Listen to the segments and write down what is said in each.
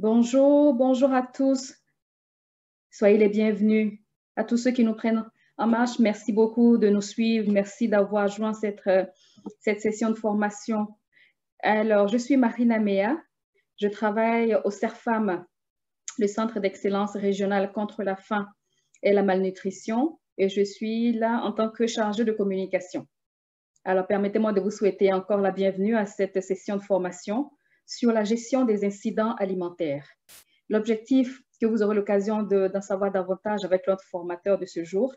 Bonjour, bonjour à tous. Soyez les bienvenus. À tous ceux qui nous prennent en marche, merci beaucoup de nous suivre. Merci d'avoir joint cette session de formation. Alors, je suis Marina Mea. Je travaille au CERFAM, le Centre d'excellence régional contre la faim et la malnutrition, et je suis là en tant que chargée de communication. Alors, permettez-moi de vous souhaiter encore la bienvenue à cette session de formation sur la gestion des incidents alimentaires. L'objectif, que vous aurez l'occasion d'en savoir davantage avec notre formateur de ce jour,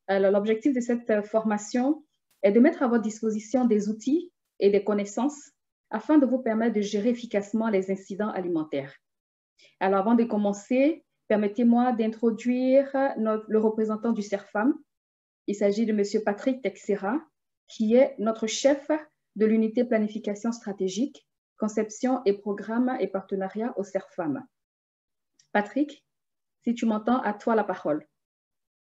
alors l'objectif de cette formation est de mettre à votre disposition des outils et des connaissances afin de vous permettre de gérer efficacement les incidents alimentaires. Alors, avant de commencer, permettez-moi d'introduire le représentant du CERFAM. Il s'agit de M. Patrick Texera, qui est notre chef de l'unité planification stratégique, conception et programme et partenariat au CERFAM. Patrick, si tu m'entends, à toi la parole.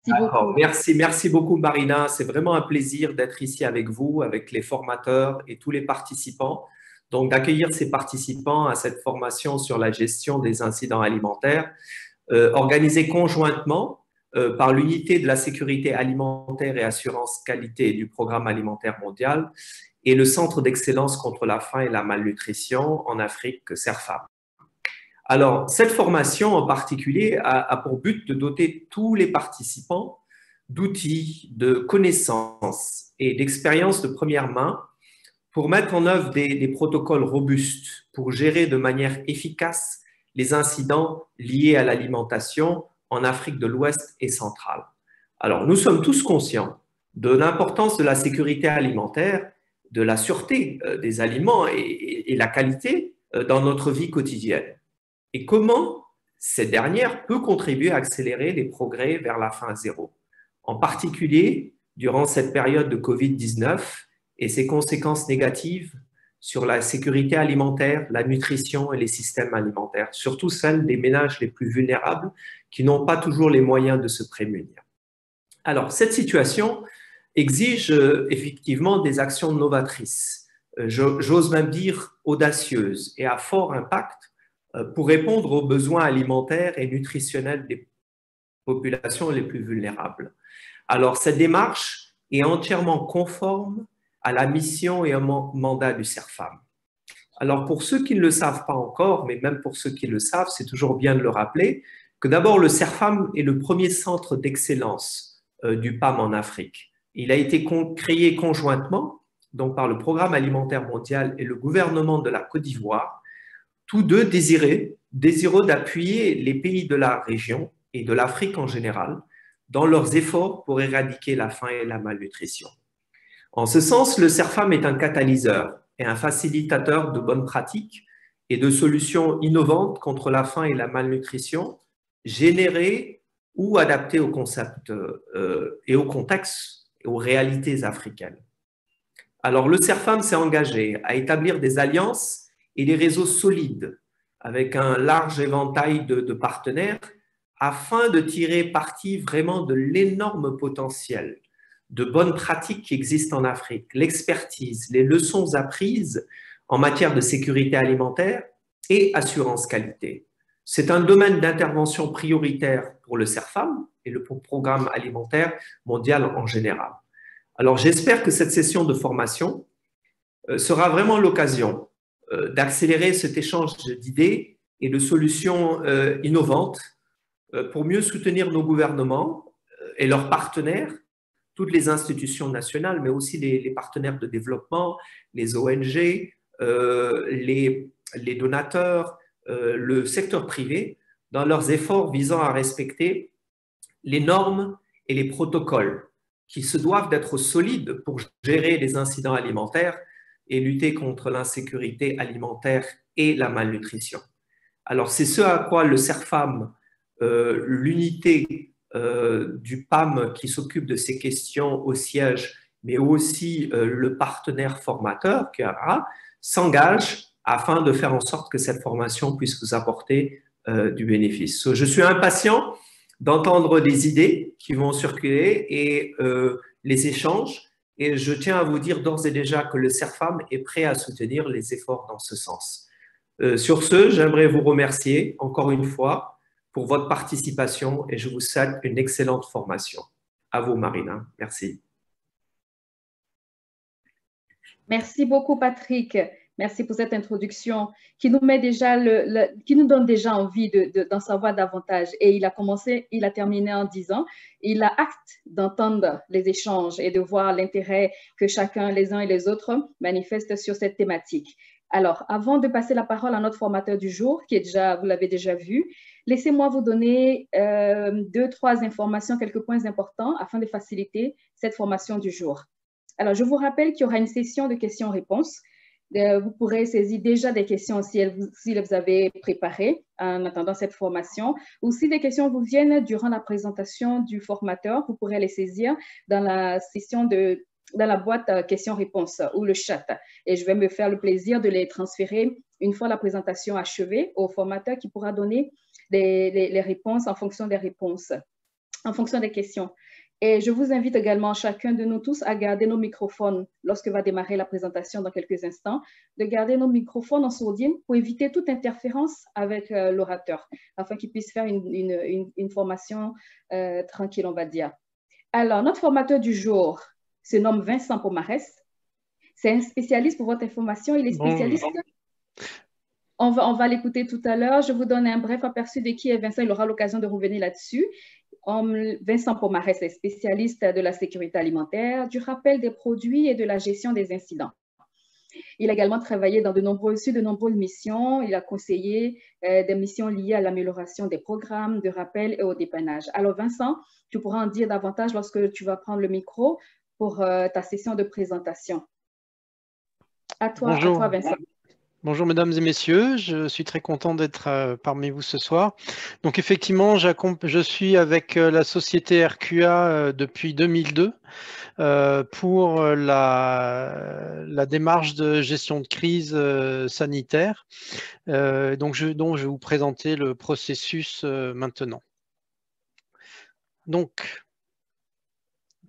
D'accord, merci beaucoup Marina. C'est vraiment un plaisir d'être ici avec vous, avec les formateurs et tous les participants. Donc, d'accueillir ces participants à cette formation sur la gestion des incidents alimentaires, organisée conjointement par l'unité de la sécurité alimentaire et assurance qualité du Programme alimentaire mondial et le Centre d'excellence contre la faim et la malnutrition en Afrique, CERFAM. Alors, cette formation en particulier a pour but de doter tous les participants d'outils, de connaissances et d'expériences de première main pour mettre en œuvre des protocoles robustes pour gérer de manière efficace les incidents liés à l'alimentation en Afrique de l'Ouest et centrale. Alors, nous sommes tous conscients de l'importance de la sécurité alimentaire, de la sûreté des aliments et la qualité dans notre vie quotidienne. Et comment cette dernière peut contribuer à accélérer les progrès vers la faim zéro, en particulier durant cette période de Covid-19 et ses conséquences négatives sur la sécurité alimentaire, la nutrition et les systèmes alimentaires, surtout celles des ménages les plus vulnérables qui n'ont pas toujours les moyens de se prémunir. Alors, cette situation exige effectivement des actions novatrices, j'ose même dire audacieuses et à fort impact pour répondre aux besoins alimentaires et nutritionnels des populations les plus vulnérables. Alors, cette démarche est entièrement conforme à la mission et au mandat du CERFAM. Alors, pour ceux qui ne le savent pas encore, mais même pour ceux qui le savent, c'est toujours bien de le rappeler, que d'abord, le CERFAM est le premier centre d'excellence du PAM en Afrique. Il a été créé conjointement donc par le Programme alimentaire mondial et le gouvernement de la Côte d'Ivoire, tous deux désireux d'appuyer les pays de la région et de l'Afrique en général dans leurs efforts pour éradiquer la faim et la malnutrition. En ce sens, le CERFAM est un catalyseur et un facilitateur de bonnes pratiques et de solutions innovantes contre la faim et la malnutrition, générées ou adaptées au concept et au contexte et aux réalités africaines. Alors, le CERFAM s'est engagé à établir des alliances et des réseaux solides avec un large éventail de partenaires afin de tirer parti vraiment de l'énorme potentiel de bonnes pratiques qui existent en Afrique, l'expertise, les leçons apprises en matière de sécurité alimentaire et assurance qualité. C'est un domaine d'intervention prioritaire pour le CERFAM et le Programme alimentaire mondial en général. Alors, j'espère que cette session de formation sera vraiment l'occasion d'accélérer cet échange d'idées et de solutions innovantes pour mieux soutenir nos gouvernements et leurs partenaires, toutes les institutions nationales, mais aussi les partenaires de développement, les ONG, les donateurs, le secteur privé, dans leurs efforts visant à respecter les normes et les protocoles qui se doivent d'être solides pour gérer les incidents alimentaires et lutter contre l'insécurité alimentaire et la malnutrition. Alors, c'est ce à quoi le CERFAM, l'unité du PAM qui s'occupe de ces questions au siège, mais aussi le partenaire formateur, QRA, s'engage afin de faire en sorte que cette formation puisse vous apporter du bénéfice. Je suis impatient d'entendre des idées qui vont circuler et les échanges. Et je tiens à vous dire d'ores et déjà que le CERFAM est prêt à soutenir les efforts dans ce sens. Sur ce, j'aimerais vous remercier encore une fois pour votre participation et je vous souhaite une excellente formation. À vous, Marina. Merci. Merci beaucoup, Patrick. Merci pour cette introduction qui nous met déjà qui nous donne déjà envie d'en savoir davantage. Et il a terminé en disant, il a hâte d'entendre les échanges et de voir l'intérêt que chacun, les uns et les autres, manifestent sur cette thématique. Alors, avant de passer la parole à notre formateur du jour, qui est déjà, vous l'avez déjà vu, laissez-moi vous donner 2-3 informations, quelques points importants afin de faciliter cette formation du jour. Alors, je vous rappelle qu'il y aura une session de questions-réponses. Vous pourrez saisir déjà des questions si vous avez préparées en attendant cette formation, ou si des questions vous viennent durant la présentation du formateur, vous pourrez les saisir dans la session dans la boîte questions-réponses ou le chat. Et je vais me faire le plaisir de les transférer une fois la présentation achevée au formateur qui pourra donner les réponses en fonction des réponses, en fonction des questions. Et je vous invite également, chacun de nous tous, à garder nos microphones lorsque va démarrer la présentation dans quelques instants, de garder nos microphones en sourdine pour éviter toute interférence avec l'orateur, afin qu'il puisse faire une formation tranquille, on va dire. Alors, notre formateur du jour se nomme Vincent Pomarès. C'est un spécialiste, pour votre information, il est spécialiste. On va l'écouter tout à l'heure. Je vous donne un bref aperçu de qui est Vincent, il aura l'occasion de revenir là-dessus. Vincent Pomarès est spécialiste de la sécurité alimentaire, du rappel des produits et de la gestion des incidents. Il a également travaillé sur de nombreuses missions. Il a conseillé des missions liées à l'amélioration des programmes de rappel et au dépannage. Alors Vincent, tu pourras en dire davantage lorsque tu vas prendre le micro pour ta session de présentation. À toi, Vincent. Bonjour mesdames et messieurs, je suis très content d'être parmi vous ce soir. Donc effectivement, je suis avec la société RQA depuis 2002 pour la démarche de gestion de crise sanitaire, dont je vais vous présenter le processus maintenant. Donc,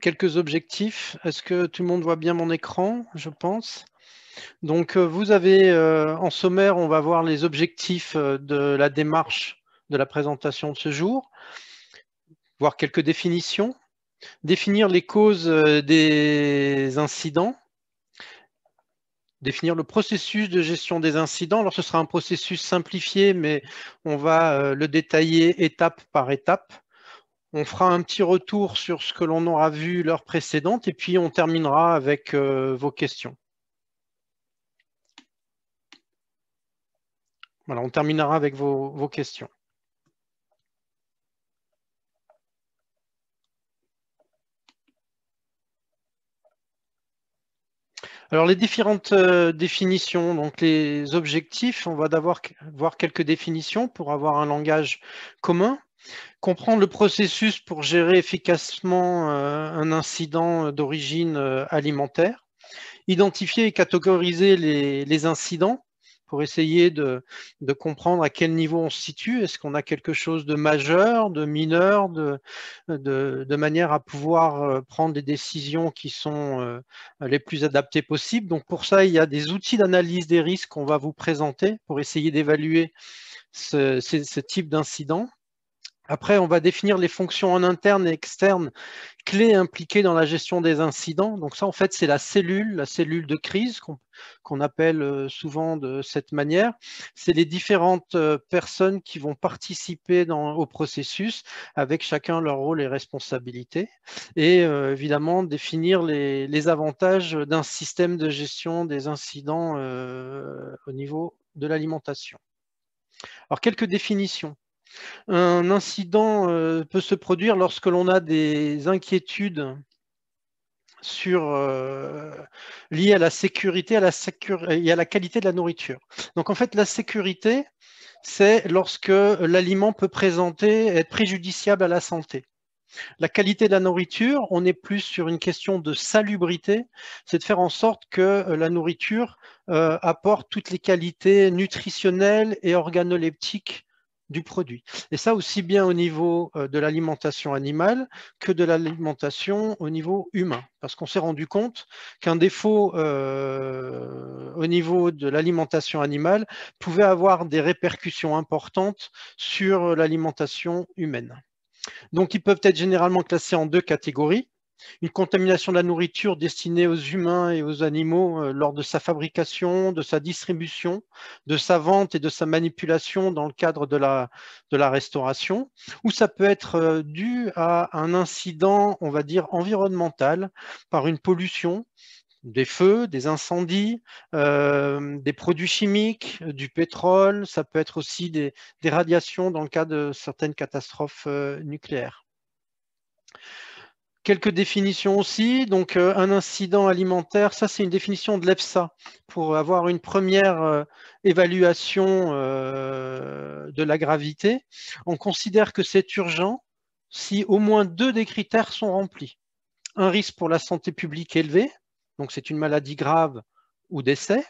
quelques objectifs. Est-ce que tout le monde voit bien mon écran, je pense ? Donc, vous avez en sommaire, on va voir les objectifs de la démarche de la présentation de ce jour, voir quelques définitions, définir les causes des incidents, définir le processus de gestion des incidents. Alors, ce sera un processus simplifié, mais on va le détailler étape par étape. On fera un petit retour sur ce que l'on aura vu l'heure précédente et puis on terminera avec vos questions. Voilà, on terminera avec vos questions. Alors, les différentes définitions, donc les objectifs, on va d'abord voir quelques définitions pour avoir un langage commun. Comprendre le processus pour gérer efficacement un incident d'origine alimentaire. Identifier et catégoriser les incidents pour essayer de comprendre à quel niveau on se situe. Est-ce qu'on a quelque chose de majeur, de mineur, de manière à pouvoir prendre des décisions qui sont les plus adaptées possibles. Donc pour ça, il y a des outils d'analyse des risques qu'on va vous présenter pour essayer d'évaluer ce type d'incident. Après, on va définir les fonctions en interne et externe clés impliquées dans la gestion des incidents. Donc ça, en fait, c'est la cellule de crise qu'on appelle souvent de cette manière. C'est les différentes personnes qui vont participer au processus avec chacun leur rôle et responsabilité. Et évidemment, définir les avantages d'un système de gestion des incidents au niveau de l'alimentation. Alors, quelques définitions. Un incident peut se produire lorsque l'on a des inquiétudes liées à la sécurité et à la qualité de la nourriture. Donc en fait, la sécurité, c'est lorsque l'aliment peut être préjudiciable à la santé. La qualité de la nourriture, on est plus sur une question de salubrité, c'est de faire en sorte que la nourriture apporte toutes les qualités nutritionnelles et organoleptiques du produit. Et ça aussi bien au niveau de l'alimentation animale que de l'alimentation au niveau humain. Parce qu'on s'est rendu compte qu'un défaut au niveau de l'alimentation animale pouvait avoir des répercussions importantes sur l'alimentation humaine. Donc, ils peuvent être généralement classés en deux catégories. Une contamination de la nourriture destinée aux humains et aux animaux lors de sa fabrication, de sa distribution, de sa vente et de sa manipulation dans le cadre de la restauration, ou ça peut être dû à un incident, on va dire, environnemental par une pollution, des feux, des incendies, des produits chimiques, du pétrole, ça peut être aussi des radiations dans le cas de certaines catastrophes nucléaires. Quelques définitions aussi. Donc, un incident alimentaire, ça c'est une définition de l'EFSA pour avoir une première évaluation de la gravité. On considère que c'est urgent si au moins 2 des critères sont remplis. Un risque pour la santé publique élevé, donc c'est une maladie grave ou décès.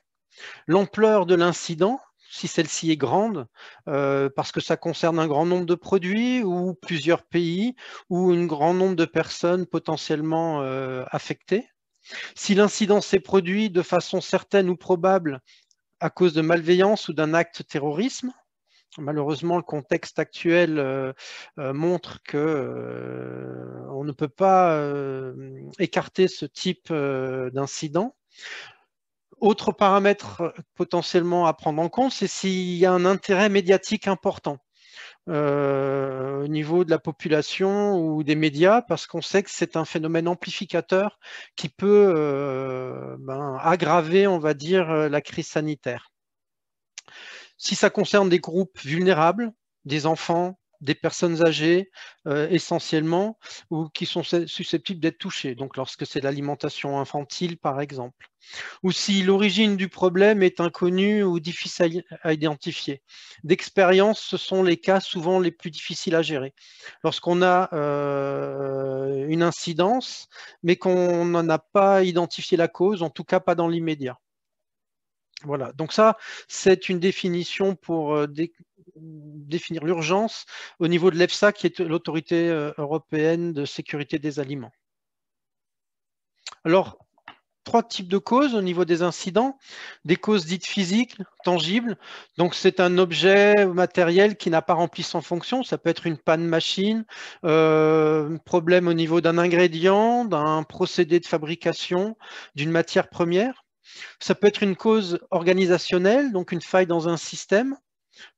L'ampleur de l'incident, si celle-ci est grande, parce que ça concerne un grand nombre de produits ou plusieurs pays ou un grand nombre de personnes potentiellement affectées. Si l'incident s'est produit de façon certaine ou probable à cause de malveillance ou d'un acte terrorisme, malheureusement, le contexte actuel montre qu'on ne peut pas écarter ce type d'incident. Autre paramètre potentiellement à prendre en compte, c'est s'il y a un intérêt médiatique important au niveau de la population ou des médias, parce qu'on sait que c'est un phénomène amplificateur qui peut aggraver, on va dire, la crise sanitaire. Si ça concerne des groupes vulnérables, des enfants, des personnes âgées essentiellement, ou qui sont susceptibles d'être touchées, donc lorsque c'est l'alimentation infantile par exemple, ou si l'origine du problème est inconnue ou difficile à identifier. D'expérience, ce sont les cas souvent les plus difficiles à gérer. Lorsqu'on a une incidence, mais qu'on n'en a pas identifié la cause, en tout cas pas dans l'immédiat. Voilà, donc ça, c'est une définition pour définir l'urgence au niveau de l'EFSA, qui est l'autorité européenne de sécurité des aliments. Alors, 3 types de causes au niveau des incidents. Des causes dites physiques, tangibles. Donc, c'est un objet matériel qui n'a pas rempli son fonction. Ça peut être une panne machine, problème au niveau d'un ingrédient, d'un procédé de fabrication, d'une matière première. Ça peut être une cause organisationnelle, donc une faille dans un système,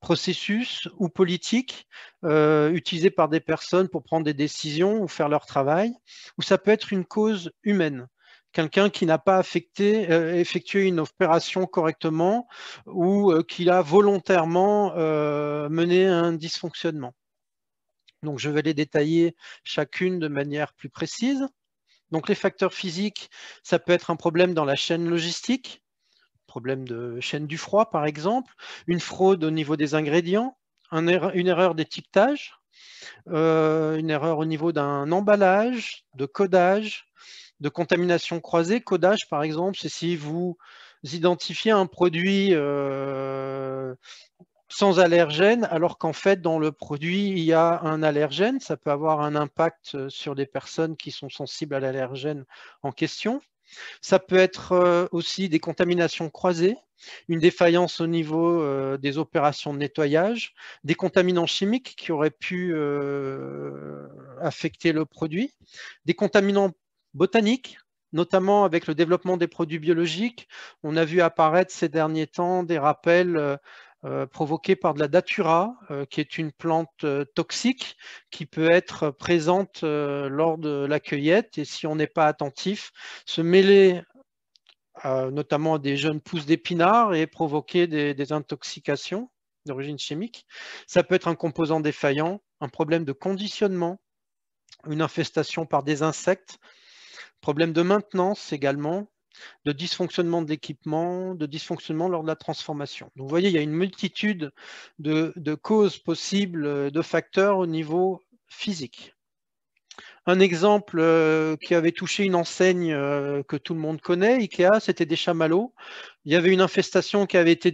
processus ou politique utilisé par des personnes pour prendre des décisions ou faire leur travail. Ou ça peut être une cause humaine, quelqu'un qui n'a pas effectué une opération correctement ou qui a volontairement mené un dysfonctionnement. Donc, je vais les détailler chacune de manière plus précise. Donc, les facteurs physiques, ça peut être un problème dans la chaîne logistique, problème de chaîne du froid par exemple, une fraude au niveau des ingrédients, une erreur d'étiquetage, une erreur au niveau d'un emballage, de codage, de contamination croisée. Codage par exemple, c'est si vous identifiez un produit sans allergène, alors qu'en fait, dans le produit, il y a un allergène. Ça peut avoir un impact sur des personnes qui sont sensibles à l'allergène en question. Ça peut être aussi des contaminations croisées, une défaillance au niveau des opérations de nettoyage, des contaminants chimiques qui auraient pu affecter le produit, des contaminants botaniques, notamment avec le développement des produits biologiques. On a vu apparaître ces derniers temps des rappels provoquée par de la datura, qui est une plante toxique qui peut être présente lors de la cueillette et si on n'est pas attentif, se mêler notamment à des jeunes pousses d'épinards et provoquer des intoxications d'origine chimique. Ça peut être un composant défaillant, un problème de conditionnement, une infestation par des insectes, problème de maintenance également, de dysfonctionnement de l'équipement, de dysfonctionnement lors de la transformation. Donc, vous voyez, il y a une multitude de causes possibles, de facteurs au niveau physique. Un exemple qui avait touché une enseigne que tout le monde connaît, Ikea, c'était des chamallows. Il y avait une infestation qui avait été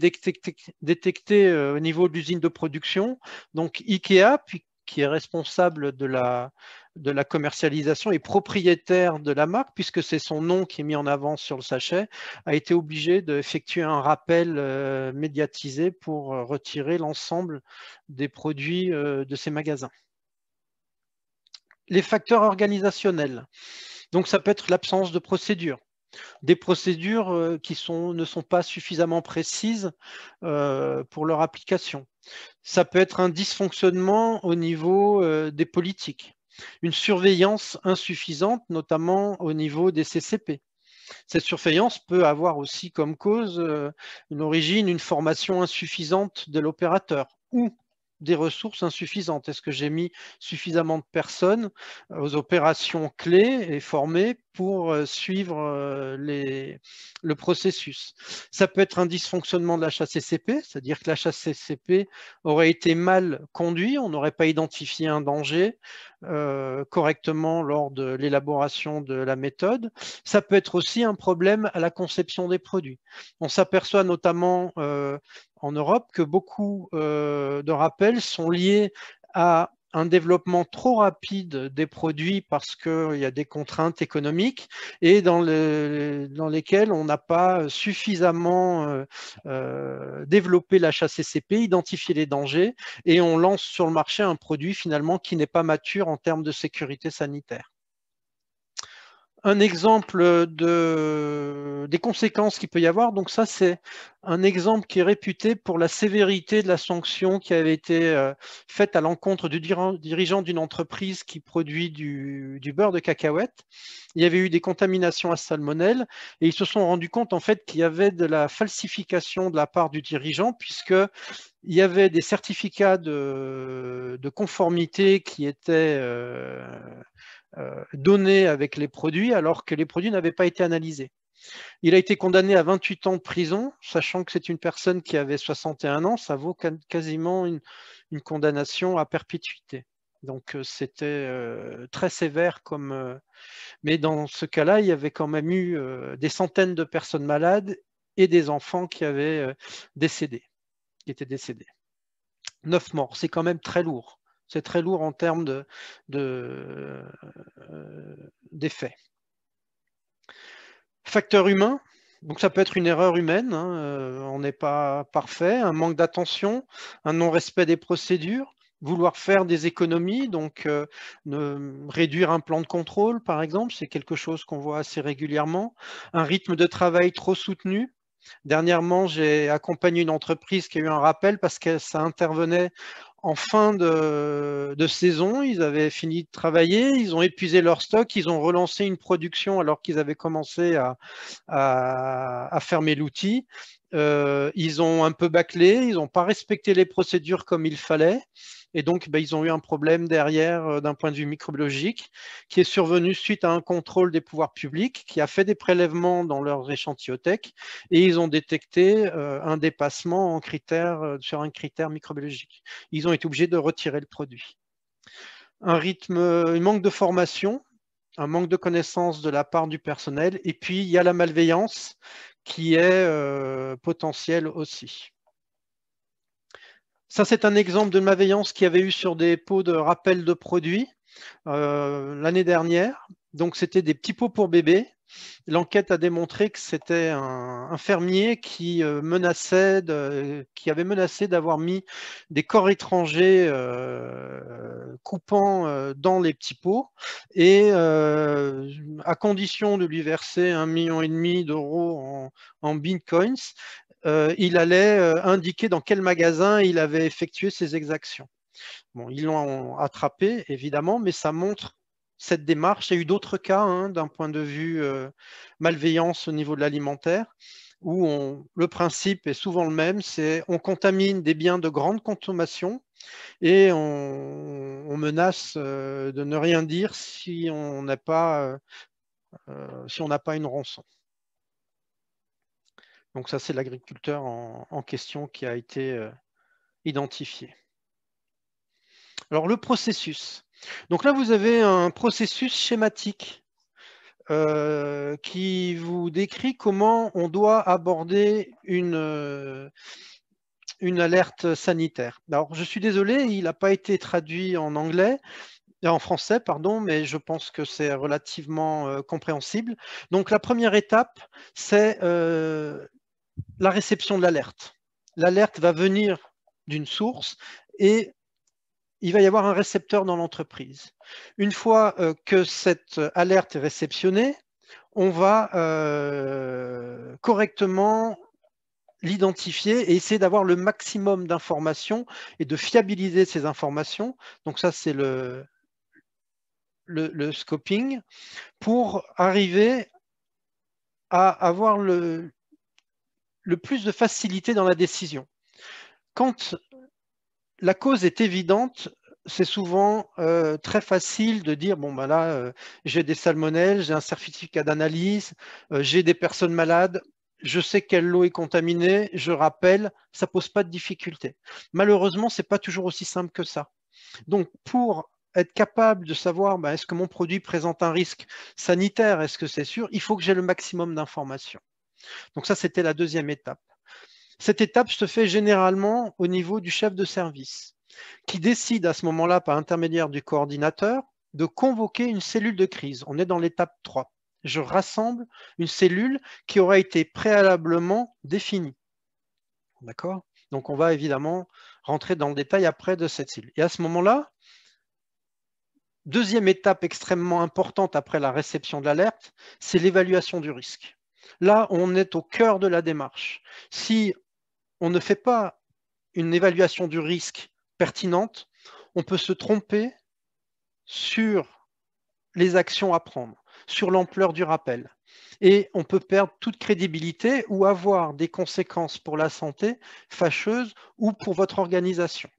détectée au niveau de l'usine de production. Donc Ikea, qui est responsable de la commercialisation et propriétaire de la marque, puisque c'est son nom qui est mis en avant sur le sachet, a été obligé d'effectuer un rappel médiatisé pour retirer l'ensemble des produits de ses magasins. Les facteurs organisationnels. Donc, ça peut être l'absence de procédures. Des procédures qui ne sont pas suffisamment précises pour leur application. Ça peut être un dysfonctionnement au niveau des politiques. Une surveillance insuffisante, notamment au niveau des CCP. Cette surveillance peut avoir aussi comme cause une origine, une formation insuffisante de l'opérateur ou des ressources insuffisantes. Est-ce que j'ai mis suffisamment de personnes aux opérations clés et formées pour suivre le processus? Ça peut être un dysfonctionnement de l'achat CCP, c'est-à-dire que l'achat CCP aurait été mal conduit, on n'aurait pas identifié un danger correctement lors de l'élaboration de la méthode. Ça peut être aussi un problème à la conception des produits. On s'aperçoit notamment en Europe que beaucoup de rappels sont liés à un développement trop rapide des produits parce qu'il y a des contraintes économiques et dans lesquelles on n'a pas suffisamment développé l'achat CCP, identifié les dangers et on lance sur le marché un produit finalement qui n'est pas mature en termes de sécurité sanitaire. Un exemple des conséquences qu'il peut y avoir, donc ça c'est un exemple qui est réputé pour la sévérité de la sanction qui avait été faite à l'encontre du dirigeant d'une entreprise qui produit du beurre de cacahuète. Il y avait eu des contaminations à salmonelle et ils se sont rendus compte en fait qu'il y avait de la falsification de la part du dirigeant puisque il y avait des certificats de conformité qui étaient donnés avec les produits alors que les produits n'avaient pas été analysés. Il a été condamné à 28 ans de prison, sachant que c'est une personne qui avait 61 ans, ça vaut quasiment une condamnation à perpétuité. Donc c'était très sévère mais dans ce cas-là, il y avait quand même eu des centaines de personnes malades et des enfants qui avaient qui étaient décédés. 9 morts, c'est quand même très lourd. C'est très lourd en termes d'effets. Facteur humain, donc ça peut être une erreur humaine, hein, on n'est pas parfait, un manque d'attention, un non-respect des procédures, vouloir faire des économies, donc réduire un plan de contrôle par exemple, c'est quelque chose qu'on voit assez régulièrement, un rythme de travail trop soutenu. Dernièrement, j'ai accompagné une entreprise qui a eu un rappel parce que ça intervenait en fin de saison. Ils avaient fini de travailler, ils ont épuisé leur stock, ils ont relancé une production alors qu'ils avaient commencé à fermer l'outil. Ils ont un peu bâclé, ils n'ont pas respecté les procédures comme il fallait. Et donc, ils ont eu un problème derrière d'un point de vue microbiologique qui est survenu suite à un contrôle des pouvoirs publics qui a fait des prélèvements dans leurs échantillotèques et ils ont détecté un dépassement sur un critère microbiologique. Ils ont été obligés de retirer le produit. Un manque de formation, un manque de connaissances de la part du personnel et puis il y a la malveillance qui est potentielle aussi. Ça, c'est un exemple de malveillance qu'il y avait eu sur des pots de rappel de produits l'année dernière. Donc, c'était des petits pots pour bébés. L'enquête a démontré que c'était un fermier qui avait menacé d'avoir mis des corps étrangers coupants dans les petits pots et à condition de lui verser 1,5 million d'euros en bitcoins, il allait indiquer dans quel magasin il avait effectué ses exactions. Bon, ils l'ont attrapé, évidemment, mais ça montre cette démarche. Il y a eu d'autres cas d'un point de vue malveillance au niveau de l'alimentaire, où le principe est souvent le même, c'est on contamine des biens de grande consommation et on menace de ne rien dire si on n'a pas une rançon. Donc ça, c'est l'agriculteur en question qui a été identifié. Alors le processus. Donc là, vous avez un processus schématique qui vous décrit comment on doit aborder une alerte sanitaire. Alors, je suis désolé, il n'a pas été traduit en anglais, en français, pardon, mais je pense que c'est relativement compréhensible. Donc, la première étape, c'est la réception de l'alerte. L'alerte va venir d'une source et il va y avoir un récepteur dans l'entreprise. Une fois que cette alerte est réceptionnée, on va correctement l'identifier et essayer d'avoir le maximum d'informations et de fiabiliser ces informations. Donc ça, c'est le scoping pour arriver à avoir le plus de facilité dans la décision. Quand la cause est évidente, c'est souvent très facile de dire, bon, ben là, j'ai des salmonelles, j'ai un certificat d'analyse, j'ai des personnes malades, je sais quelle eau est contaminée, je rappelle, ça ne pose pas de difficulté. Malheureusement, ce n'est pas toujours aussi simple que ça. Donc, pour être capable de savoir, ben, est-ce que mon produit présente un risque sanitaire, est-ce que c'est sûr, il faut que j'ai le maximum d'informations. Donc ça, c'était la deuxième étape. Cette étape se fait généralement au niveau du chef de service, qui décide à ce moment-là, par intermédiaire du coordinateur, de convoquer une cellule de crise. On est dans l'étape 3. Je rassemble une cellule qui aura été préalablement définie. D'accord? Donc, on va évidemment rentrer dans le détail après de cette cellule. Et à ce moment-là, deuxième étape extrêmement importante après la réception de l'alerte, c'est l'évaluation du risque. Là, on est au cœur de la démarche. Si on ne fait pas une évaluation du risque pertinente, on peut se tromper sur les actions à prendre, sur l'ampleur du rappel. Et on peut perdre toute crédibilité ou avoir des conséquences pour la santé fâcheuses ou pour votre organisation.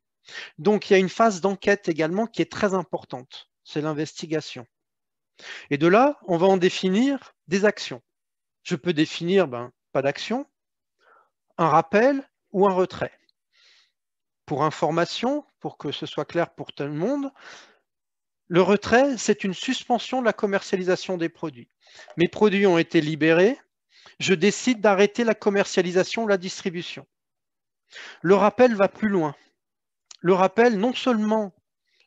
Donc, il y a une phase d'enquête également qui est très importante, c'est l'investigation. Et de là, on va en définir des actions. Je peux définir pas d'action, un rappel ou un retrait. Pour information, pour que ce soit clair pour tout le monde, le retrait, c'est une suspension de la commercialisation des produits. Mes produits ont été libérés, je décide d'arrêter la commercialisation ou la distribution. Le rappel va plus loin. Le rappel, non seulement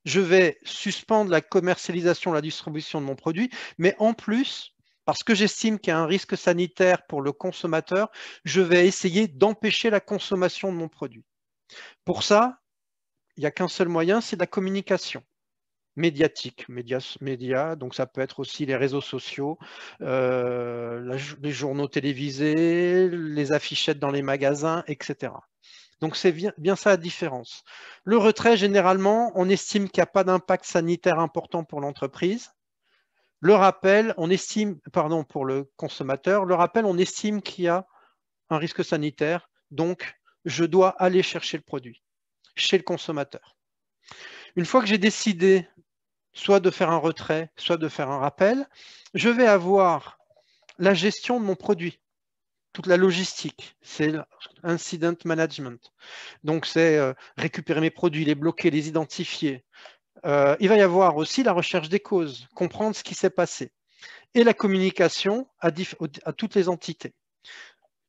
je vais suspendre la commercialisation ou la distribution de mon produit, mais en plus, parce que j'estime qu'il y a un risque sanitaire pour le consommateur, je vais essayer d'empêcher la consommation de mon produit. Pour ça, il n'y a qu'un seul moyen, c'est la communication médiatique. Médias, donc ça peut être aussi les réseaux sociaux, les journaux télévisés, les affichettes dans les magasins, etc. Donc c'est bien ça la différence. Le retrait, généralement, on estime qu'il n'y a pas d'impact sanitaire important pour l'entreprise. Le rappel, on estime, pardon, pour le consommateur, le rappel, on estime qu'il y a un risque sanitaire, donc je dois aller chercher le produit chez le consommateur. Une fois que j'ai décidé soit de faire un retrait, soit de faire un rappel, je vais avoir la gestion de mon produit, toute la logistique, c'est l'incident management. Donc, c'est récupérer mes produits, les bloquer, les identifier. Il va y avoir aussi la recherche des causes, comprendre ce qui s'est passé, et la communication à toutes les entités.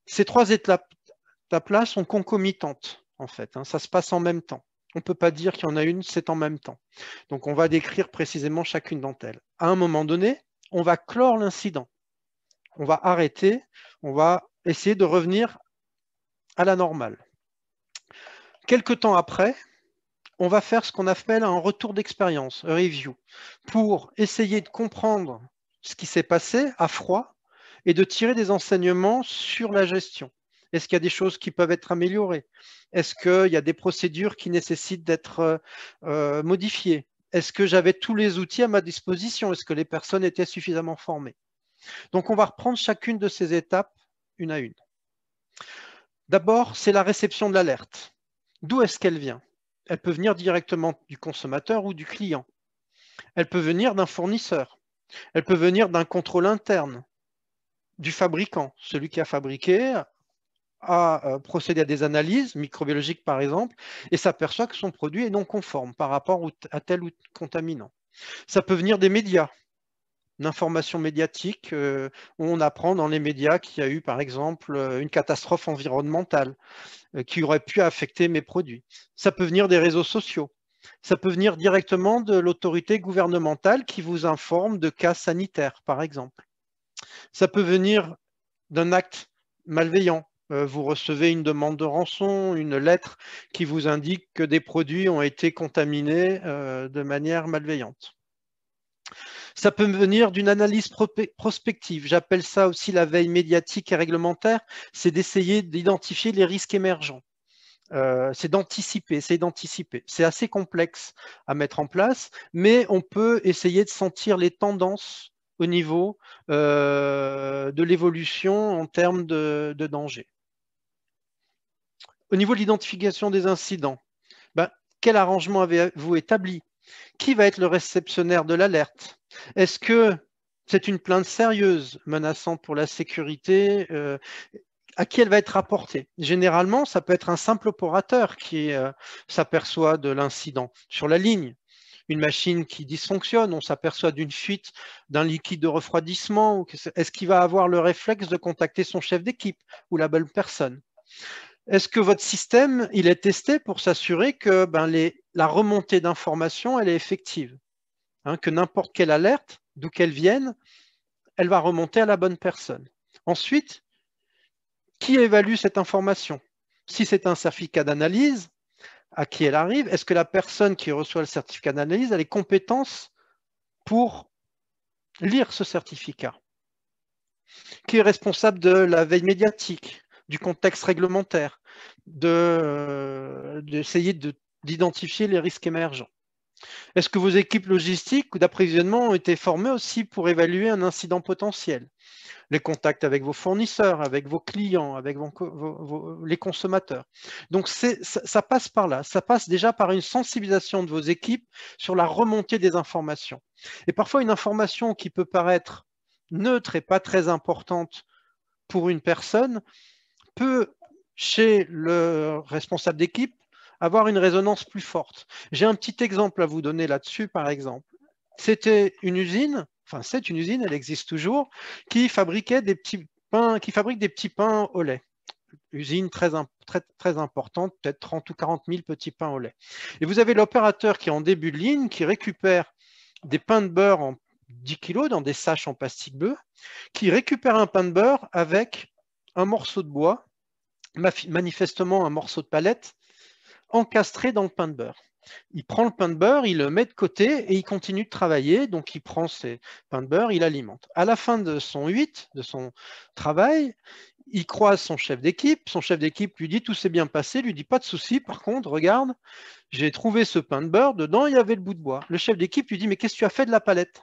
Ces trois étapes-là sont concomitantes, en fait. Ça se passe en même temps. On ne peut pas dire qu'il y en a une, c'est en même temps. Donc, on va décrire précisément chacune d'entre elles. À un moment donné, on va clore l'incident. On va arrêter, on va essayer de revenir à la normale. Quelque temps après, on va faire ce qu'on appelle un retour d'expérience, un review, pour essayer de comprendre ce qui s'est passé à froid et de tirer des enseignements sur la gestion. Est-ce qu'il y a des choses qui peuvent être améliorées? Est-ce qu'il y a des procédures qui nécessitent d'être modifiées? Est-ce que j'avais tous les outils à ma disposition? Est-ce que les personnes étaient suffisamment formées? Donc, on va reprendre chacune de ces étapes une à une. D'abord, c'est la réception de l'alerte. D'où est-ce qu'elle vient? Elle peut venir directement du consommateur ou du client. Elle peut venir d'un fournisseur. Elle peut venir d'un contrôle interne, du fabricant. Celui qui a fabriqué a procédé à des analyses microbiologiques, par exemple, et s'aperçoit que son produit est non conforme par rapport à tel ou contaminant. Ça peut venir des médias, une information médiatique où on apprend dans les médias qu'il y a eu, par exemple, une catastrophe environnementale qui aurait pu affecter mes produits. Ça peut venir des réseaux sociaux. Ça peut venir directement de l'autorité gouvernementale qui vous informe de cas sanitaires, par exemple. Ça peut venir d'un acte malveillant. Vous recevez une demande de rançon, une lettre qui vous indique que des produits ont été contaminés de manière malveillante. Ça peut venir d'une analyse prospective. J'appelle ça aussi la veille médiatique et réglementaire. C'est d'essayer d'identifier les risques émergents. C'est d'anticiper, c'est d'anticiper. C'est assez complexe à mettre en place, mais on peut essayer de sentir les tendances au niveau de l'évolution en termes de danger. Au niveau de l'identification des incidents, quel arrangement avez-vous établi? Qui va être le réceptionnaire de l'alerte? Est-ce que c'est une plainte sérieuse menaçant pour la sécurité à qui elle va être rapportée? Généralement, ça peut être un simple opérateur qui s'aperçoit de l'incident sur la ligne. Une machine qui dysfonctionne, on s'aperçoit d'une fuite d'un liquide de refroidissement. Est-ce qu'il va avoir le réflexe de contacter son chef d'équipe ou la bonne personne? Est-ce que votre système il est testé pour s'assurer que la remontée d'informations elle est effective, que n'importe quelle alerte, d'où qu'elle vienne, elle va remonter à la bonne personne. Ensuite, qui évalue cette information? Si c'est un certificat d'analyse, à qui elle arrive? Est-ce que la personne qui reçoit le certificat d'analyse a les compétences pour lire ce certificat? Qui est responsable de la veille médiatique, du contexte réglementaire, d'essayer d'identifier les risques émergents? Est-ce que vos équipes logistiques ou d'approvisionnement ont été formées aussi pour évaluer un incident potentiel? Les contacts avec vos fournisseurs, avec vos clients, avec les consommateurs. Donc, ça passe par là. Ça passe déjà par une sensibilisation de vos équipes sur la remontée des informations. Et parfois, une information qui peut paraître neutre et pas très importante pour une personne peut, chez le responsable d'équipe, avoir une résonance plus forte. J'ai un petit exemple à vous donner là-dessus, par exemple. C'était une usine, c'est une usine, elle existe toujours, qui fabriquait des petits pains, qui fabrique des petits pains au lait. Usine très importante, peut-être 30 ou 40 000 petits pains au lait. Et vous avez l'opérateur qui est en début de ligne, qui récupère des pains de beurre en 10 kg dans des saches en plastique bleu, qui récupère un pain de beurre avec un morceau de bois, manifestement un morceau de palette, encastré dans le pain de beurre. Il prend le pain de beurre, il le met de côté et il continue de travailler. Donc, il prend ses pains de beurre, il alimente. À la fin de son travail, il croise son chef d'équipe. Son chef d'équipe lui dit « Tout s'est bien passé », lui dit « Pas de souci, par contre, regarde, j'ai trouvé ce pain de beurre, dedans, il y avait le bout de bois. » Le chef d'équipe lui dit « Mais qu'est-ce que tu as fait de la palette ?»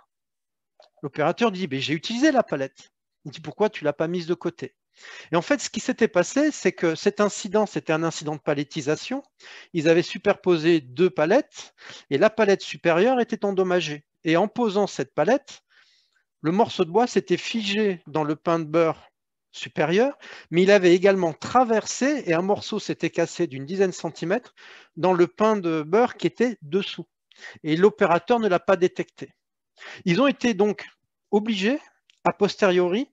L'opérateur dit « J'ai utilisé la palette. » Il dit « Pourquoi tu ne l'as pas mise de côté ?» Et en fait, ce qui s'était passé, c'est que cet incident, c'était un incident de palettisation. Ils avaient superposé 2 palettes et la palette supérieure était endommagée. Et en posant cette palette, le morceau de bois s'était figé dans le pain de beurre supérieur, mais il avait également traversé et un morceau s'était cassé d'une dizaine de centimètres dans le pain de beurre qui était dessous. Et l'opérateur ne l'a pas détecté. Ils ont été donc obligés, a posteriori,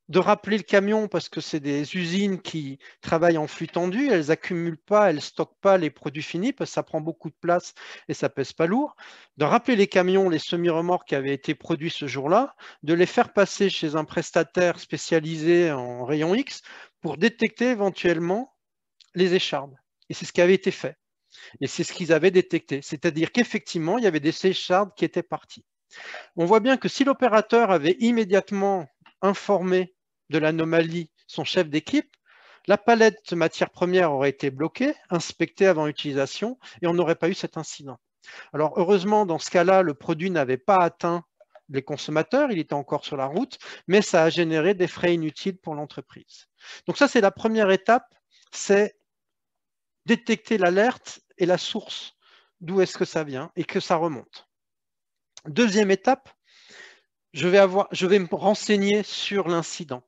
de rappeler le camion parce que c'est des usines qui travaillent en flux tendu, elles n'accumulent pas, elles ne stockent pas les produits finis parce que ça prend beaucoup de place et ça pèse pas lourd, de rappeler les camions, les semi-remorques qui avaient été produits ce jour-là, de les faire passer chez un prestataire spécialisé en rayon X pour détecter éventuellement les échardes. Et c'est ce qui avait été fait. Et c'est ce qu'ils avaient détecté. C'est-à-dire qu'effectivement, il y avait des échardes qui étaient parties. On voit bien que si l'opérateur avait immédiatement informé de l'anomalie son chef d'équipe, la palette matière première aurait été bloquée, inspectée avant utilisation, et on n'aurait pas eu cet incident. Alors heureusement, dans ce cas-là, le produit n'avait pas atteint les consommateurs, il était encore sur la route, mais ça a généré des frais inutiles pour l'entreprise. Donc ça, c'est la première étape, c'est détecter l'alerte et la source, d'où est-ce que ça vient et que ça remonte. Deuxième étape, je vais me renseigner sur l'incident,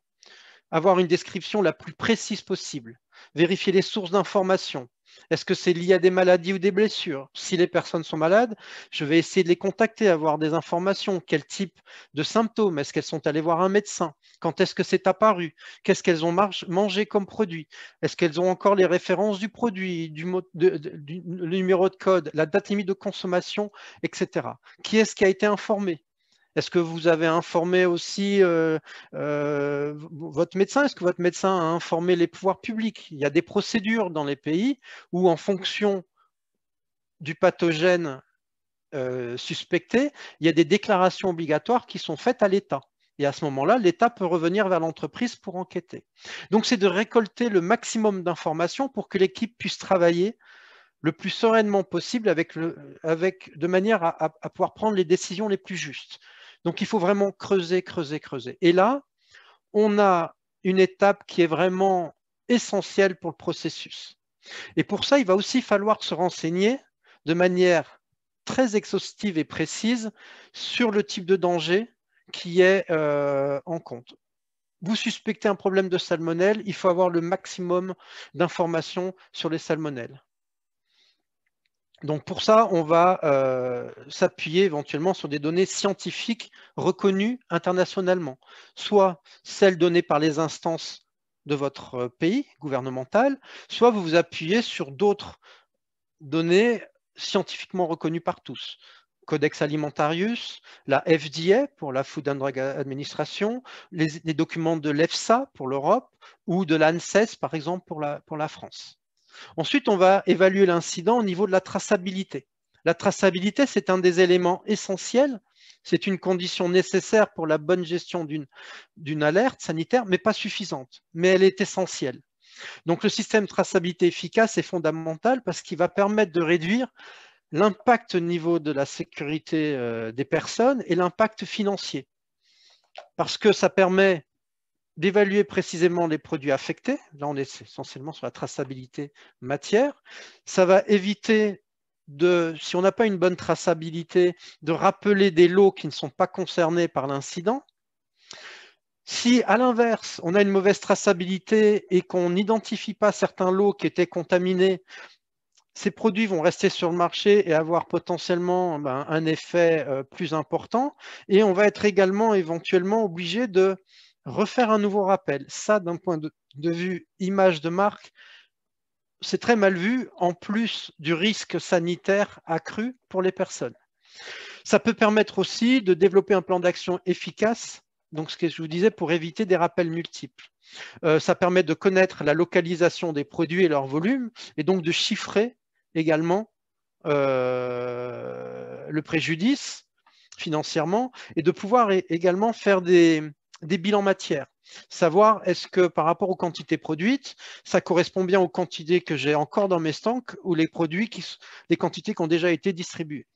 avoir une description la plus précise possible, vérifier les sources d'information, Est-ce que c'est lié à des maladies ou des blessures? Si les personnes sont malades, je vais essayer de les contacter, avoir des informations. Quel type de symptômes? Est-ce qu'elles sont allées voir un médecin? Quand est-ce que c'est apparu? Qu'est-ce qu'elles ont mangé comme produit? Est-ce qu'elles ont encore les références du produit, du numéro de code, la date limite de consommation, etc. Qui est-ce qui a été informé? Est-ce que vous avez informé aussi votre médecin? Est-ce que votre médecin a informé les pouvoirs publics? Il y a des procédures dans les pays où, en fonction du pathogène suspecté, il y a des déclarations obligatoires qui sont faites à l'État. Et à ce moment-là, l'État peut revenir vers l'entreprise pour enquêter. Donc, c'est de récolter le maximum d'informations pour que l'équipe puisse travailler le plus sereinement possible de manière à pouvoir prendre les décisions les plus justes. Donc, il faut vraiment creuser, creuser, creuser. Et là, on a une étape qui est vraiment essentielle pour le processus. Et pour ça, il va aussi falloir se renseigner de manière très exhaustive et précise sur le type de danger qui est en compte. Vous suspectez un problème de salmonelle, il faut avoir le maximum d'informations sur les salmonelles. Donc pour ça, on va s'appuyer éventuellement sur des données scientifiques reconnues internationalement, soit celles données par les instances de votre pays gouvernemental, soit vous vous appuyez sur d'autres données scientifiquement reconnues par tous. Codex Alimentarius, la FDA pour la Food and Drug Administration, les documents de l'EFSA pour l'Europe ou de l'ANSES par exemple pour la France. Ensuite, on va évaluer l'incident au niveau de la traçabilité. La traçabilité, c'est un des éléments essentiels. C'est une condition nécessaire pour la bonne gestion d'une alerte sanitaire, mais pas suffisante. Mais elle est essentielle. Donc, le système de traçabilité efficace est fondamental parce qu'il va permettre de réduire l'impact au niveau de la sécurité des personnes et l'impact financier. Parce que ça permet d'évaluer précisément les produits affectés. Là, on est essentiellement sur la traçabilité matière. Ça va éviter, si on n'a pas une bonne traçabilité, de rappeler des lots qui ne sont pas concernés par l'incident. Si, à l'inverse, on a une mauvaise traçabilité et qu'on n'identifie pas certains lots qui étaient contaminés, ces produits vont rester sur le marché et avoir potentiellement un effet plus important. Et on va être également éventuellement obligé de refaire un nouveau rappel. Ça, d'un point de vue image de marque, c'est très mal vu, en plus du risque sanitaire accru pour les personnes. Ça peut permettre aussi de développer un plan d'action efficace, donc ce que je vous disais, pour éviter des rappels multiples. Ça permet de connaître la localisation des produits et leur volume, et donc de chiffrer également le préjudice financièrement, et de pouvoir également faire des bilans matières. Savoir est-ce que par rapport aux quantités produites, ça correspond bien aux quantités que j'ai encore dans mes stocks ou les quantités qui ont déjà été distribuées.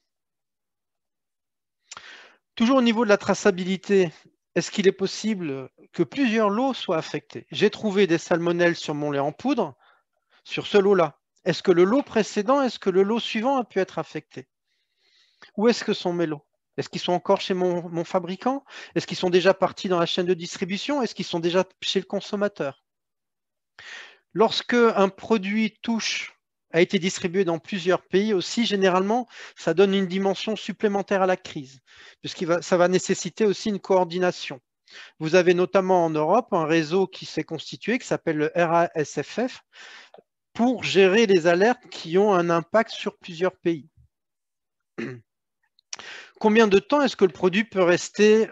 Toujours au niveau de la traçabilité, est-ce qu'il est possible que plusieurs lots soient affectés? J'ai trouvé des salmonelles sur mon lait en poudre, sur ce lot-là. Est-ce que le lot précédent, est-ce que le lot suivant a pu être affecté? Où est-ce que sont mes lots? Est-ce qu'ils sont encore chez mon fabricant? Est-ce qu'ils sont déjà partis dans la chaîne de distribution? Est-ce qu'ils sont déjà chez le consommateur? Lorsque un produit a été distribué dans plusieurs pays aussi, généralement, ça donne une dimension supplémentaire à la crise, puisque ça va nécessiter aussi une coordination. Vous avez notamment en Europe un réseau qui s'est constitué, qui s'appelle le RASFF, pour gérer les alertes qui ont un impact sur plusieurs pays. Combien de temps est-ce que le produit peut rester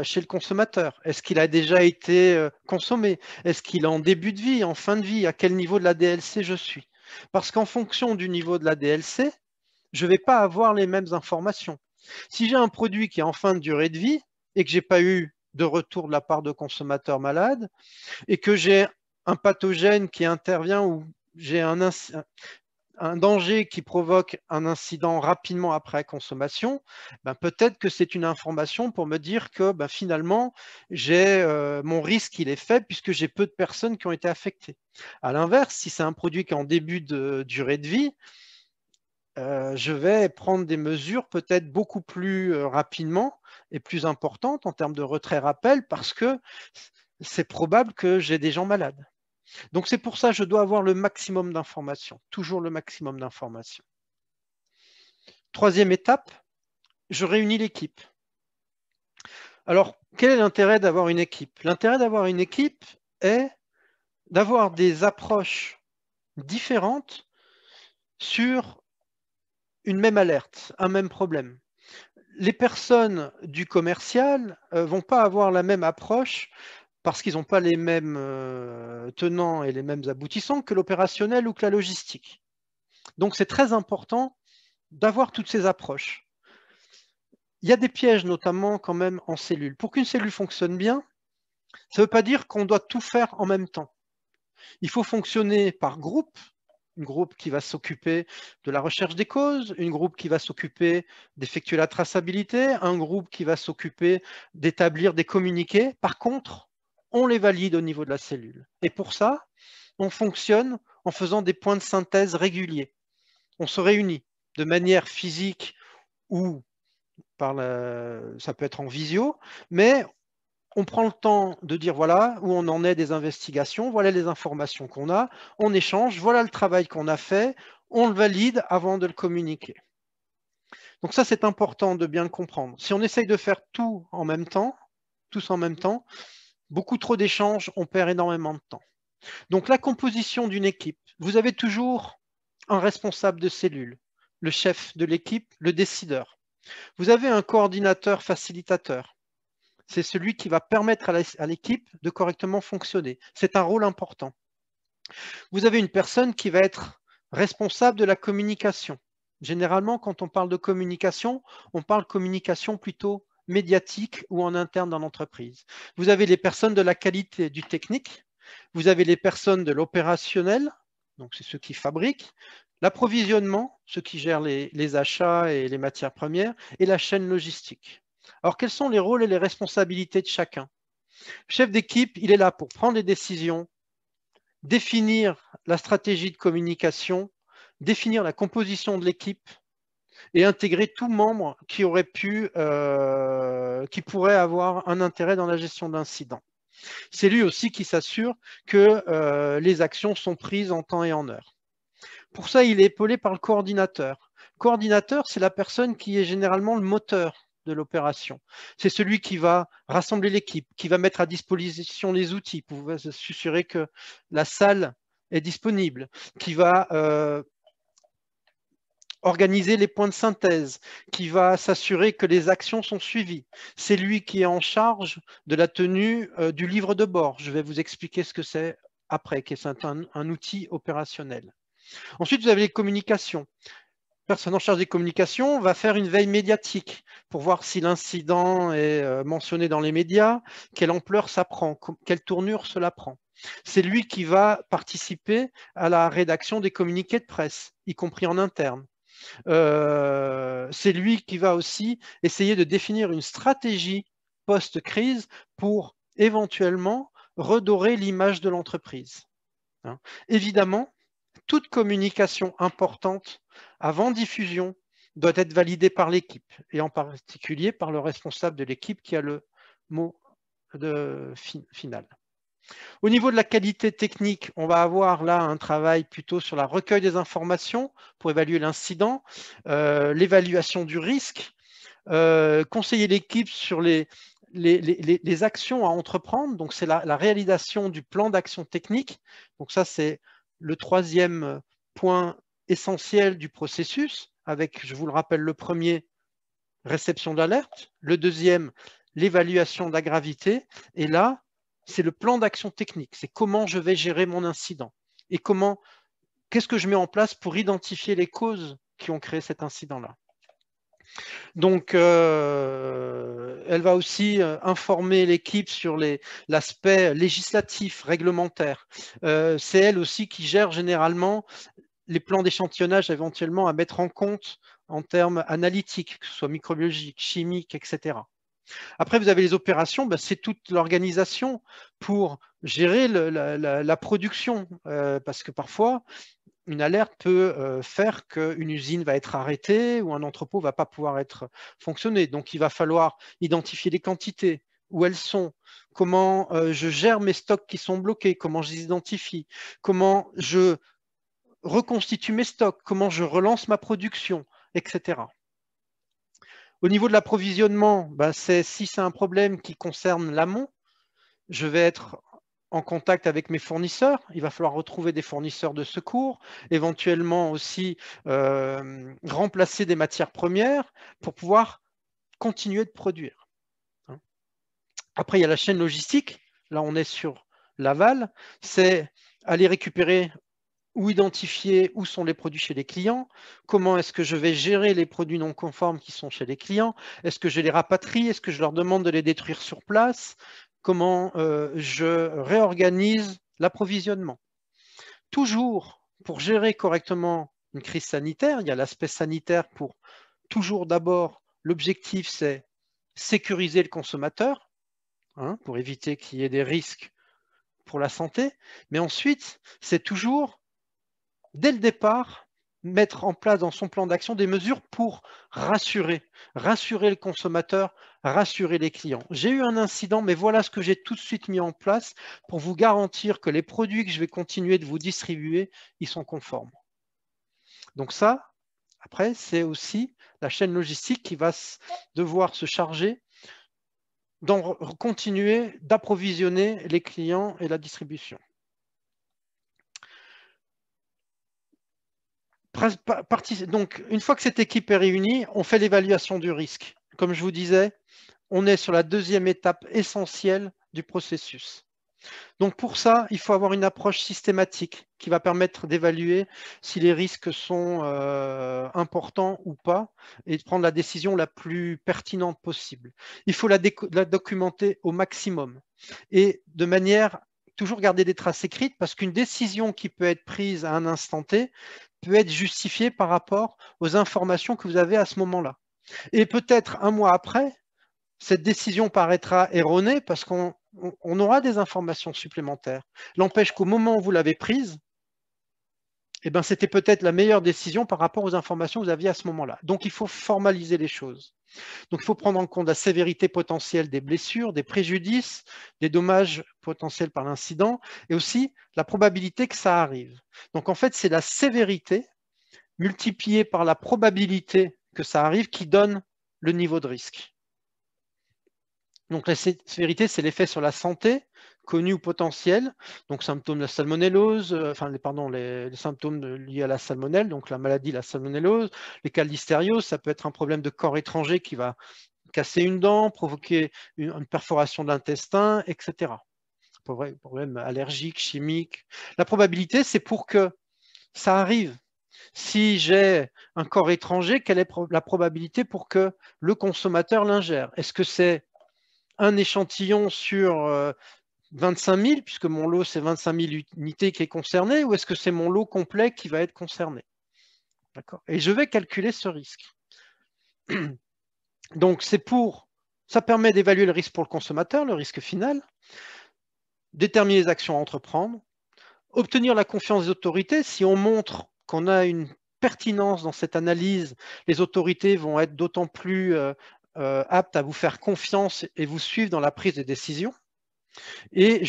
chez le consommateur? Est-ce qu'il a déjà été consommé? Est-ce qu'il est en début de vie, en fin de vie? À quel niveau de la DLC je suis? Parce qu'en fonction du niveau de la DLC, je ne vais pas avoir les mêmes informations. Si j'ai un produit qui est en fin de durée de vie et que je n'ai pas eu de retour de la part de consommateurs malades et que j'ai un pathogène qui intervient ou j'ai un danger qui provoque un incident rapidement après la consommation, peut-être que c'est une information pour me dire que finalement, mon risque il est faible puisque j'ai peu de personnes qui ont été affectées. À l'inverse, si c'est un produit qui est en début de durée de vie, je vais prendre des mesures peut-être beaucoup plus rapidement et plus importantes en termes de retrait-rappel parce que c'est probable que j'ai des gens malades. Donc c'est pour ça que je dois avoir le maximum d'informations, toujours le maximum d'informations. Troisième étape, je réunis l'équipe. Alors, quel est l'intérêt d'avoir une équipe? L'intérêt d'avoir une équipe est d'avoir des approches différentes sur une même alerte, un même problème. Les personnes du commercial ne vont pas avoir la même approche parce qu'ils n'ont pas les mêmes tenants et les mêmes aboutissants que l'opérationnel ou que la logistique. Donc, c'est très important d'avoir toutes ces approches. Il y a des pièges, notamment quand même en cellule. Pour qu'une cellule fonctionne bien, ça ne veut pas dire qu'on doit tout faire en même temps. Il faut fonctionner par groupe, un groupe qui va s'occuper de la recherche des causes, un groupe qui va s'occuper d'effectuer la traçabilité, un groupe qui va s'occuper d'établir des communiqués. Par contre, on les valide au niveau de la cellule. Et pour ça, on fonctionne en faisant des points de synthèse réguliers. On se réunit de manière physique ou ça peut être en visio, mais on prend le temps de dire voilà où on en est des investigations, voilà les informations qu'on a, on échange, voilà le travail qu'on a fait, on le valide avant de le communiquer. Donc ça, c'est important de bien le comprendre. Si on essaye de faire tout en même temps, tous en même temps, beaucoup trop d'échanges, on perd énormément de temps. Donc la composition d'une équipe, vous avez toujours un responsable de cellule, le chef de l'équipe, le décideur. Vous avez un coordinateur facilitateur. C'est celui qui va permettre à l'équipe de correctement fonctionner. C'est un rôle important. Vous avez une personne qui va être responsable de la communication. Généralement, quand on parle de communication, on parle de communication plutôt médiatique ou en interne dans l'entreprise. Vous avez les personnes de la qualité, du technique. Vous avez les personnes de l'opérationnel, donc c'est ceux qui fabriquent. L'approvisionnement, ceux qui gèrent les achats et les matières premières, et la chaîne logistique. Alors, quels sont les rôles et les responsabilités de chacun? Le chef d'équipe, il est là pour prendre les décisions, définir la stratégie de communication, définir la composition de l'équipe et intégrer tout membre qui qui pourrait avoir un intérêt dans la gestion d'incidents. C'est lui aussi qui s'assure que les actions sont prises en temps et en heure. Pour ça, il est épaulé par le coordinateur. Le coordinateur, c'est la personne qui est généralement le moteur de l'opération. C'est celui qui va rassembler l'équipe, qui va mettre à disposition les outils pour s'assurer que la salle est disponible, qui va organiser les points de synthèse, qui va s'assurer que les actions sont suivies. C'est lui qui est en charge de la tenue du livre de bord. Je vais vous expliquer ce que c'est après, qui est un outil opérationnel. Ensuite, vous avez les communications. La personne en charge des communications va faire une veille médiatique pour voir si l'incident est mentionné dans les médias, quelle ampleur ça prend, quelle tournure cela prend. C'est lui qui va participer à la rédaction des communiqués de presse, y compris en interne. C'est lui qui va aussi essayer de définir une stratégie post-crise pour éventuellement redorer l'image de l'entreprise. Évidemment, toute communication importante avant diffusion doit être validée par l'équipe et en particulier par le responsable de l'équipe qui a le mot final. Au niveau de la qualité technique, on va avoir là un travail plutôt sur la recueil des informations pour évaluer l'incident, l'évaluation du risque, conseiller l'équipe sur les actions à entreprendre. Donc, c'est la réalisation du plan d'action technique. Donc, ça, c'est le troisième point essentiel du processus, avec, je vous le rappelle, le premier, réception d'alerte, le deuxième, l'évaluation de la gravité, et là, c'est le plan d'action technique, c'est comment je vais gérer mon incident et qu'est-ce que je mets en place pour identifier les causes qui ont créé cet incident-là. Donc, elle va aussi informer l'équipe sur l'aspect législatif, réglementaire. C'est elle aussi qui gère généralement les plans d'échantillonnage éventuellement à mettre en compte en termes analytiques, que ce soit microbiologiques, chimiques, etc. Après, vous avez les opérations, c'est toute l'organisation pour gérer la production, parce que parfois, une alerte peut faire qu'une usine va être arrêtée ou un entrepôt ne va pas pouvoir être fonctionné. Donc, il va falloir identifier les quantités, où elles sont, comment je gère mes stocks qui sont bloqués, comment je les identifie, comment je reconstitue mes stocks, comment je relance ma production, etc. Au niveau de l'approvisionnement, si c'est un problème qui concerne l'amont, je vais être en contact avec mes fournisseurs. Il va falloir retrouver des fournisseurs de secours, éventuellement aussi remplacer des matières premières pour pouvoir continuer de produire. Après, il y a la chaîne logistique. Là, on est sur l'aval. C'est aller récupérer ou identifier où sont les produits chez les clients, comment est-ce que je vais gérer les produits non conformes qui sont chez les clients, est-ce que je les rapatrie, est-ce que je leur demande de les détruire sur place, comment je réorganise l'approvisionnement. Toujours, pour gérer correctement une crise sanitaire, il y a l'aspect sanitaire pour toujours d'abord, l'objectif c'est sécuriser le consommateur, pour éviter qu'il y ait des risques pour la santé, mais ensuite, c'est toujours dès le départ, mettre en place dans son plan d'action des mesures pour rassurer le consommateur, rassurer les clients. J'ai eu un incident, mais voilà ce que j'ai tout de suite mis en place pour vous garantir que les produits que je vais continuer de vous distribuer, ils sont conformes. Donc ça, après, c'est aussi la chaîne logistique qui va devoir se charger d'en continuer d'approvisionner les clients et la distribution. Donc, une fois que cette équipe est réunie, on fait l'évaluation du risque. Comme je vous disais, on est sur la deuxième étape essentielle du processus. Donc, pour ça, il faut avoir une approche systématique qui va permettre d'évaluer si les risques sont importants ou pas et de prendre la décision la plus pertinente possible. Il faut la documenter au maximum et de manière toujours garder des traces écrites parce qu'une décision qui peut être prise à un instant T peut être justifiée par rapport aux informations que vous avez à ce moment-là. Et peut-être un mois après, cette décision paraîtra erronée parce qu'on aura des informations supplémentaires. L'empêche qu'au moment où vous l'avez prise, c'était peut-être la meilleure décision par rapport aux informations que vous aviez à ce moment-là. Donc, il faut formaliser les choses. Donc, il faut prendre en compte la sévérité potentielle des blessures, des préjudices, des dommages potentiels par l'incident et aussi la probabilité que ça arrive. Donc, en fait, c'est la sévérité multipliée par la probabilité que ça arrive qui donne le niveau de risque. Donc, la sévérité, c'est l'effet sur la santé, connu ou potentiel, donc symptômes de la salmonellose, les symptômes liés à la salmonelle, donc la maladie, la salmonellose, les cas de l'hystériose, ça peut être un problème de corps étranger qui va casser une dent, provoquer une perforation de l'intestin, etc. Problème allergique, chimique. La probabilité, c'est pour que ça arrive. Si j'ai un corps étranger, quelle est la probabilité pour que le consommateur l'ingère? Est-ce que c'est un échantillon sur 25 000, puisque mon lot, c'est 25 000 unités qui est concerné, ou est-ce que c'est mon lot complet qui va être concerné? D'accord. Et je vais calculer ce risque. Donc, ça permet d'évaluer le risque pour le consommateur, le risque final, déterminer les actions à entreprendre, obtenir la confiance des autorités. Si on montre qu'on a une pertinence dans cette analyse, les autorités vont être d'autant plus aptes à vous faire confiance et vous suivre dans la prise de décision. Et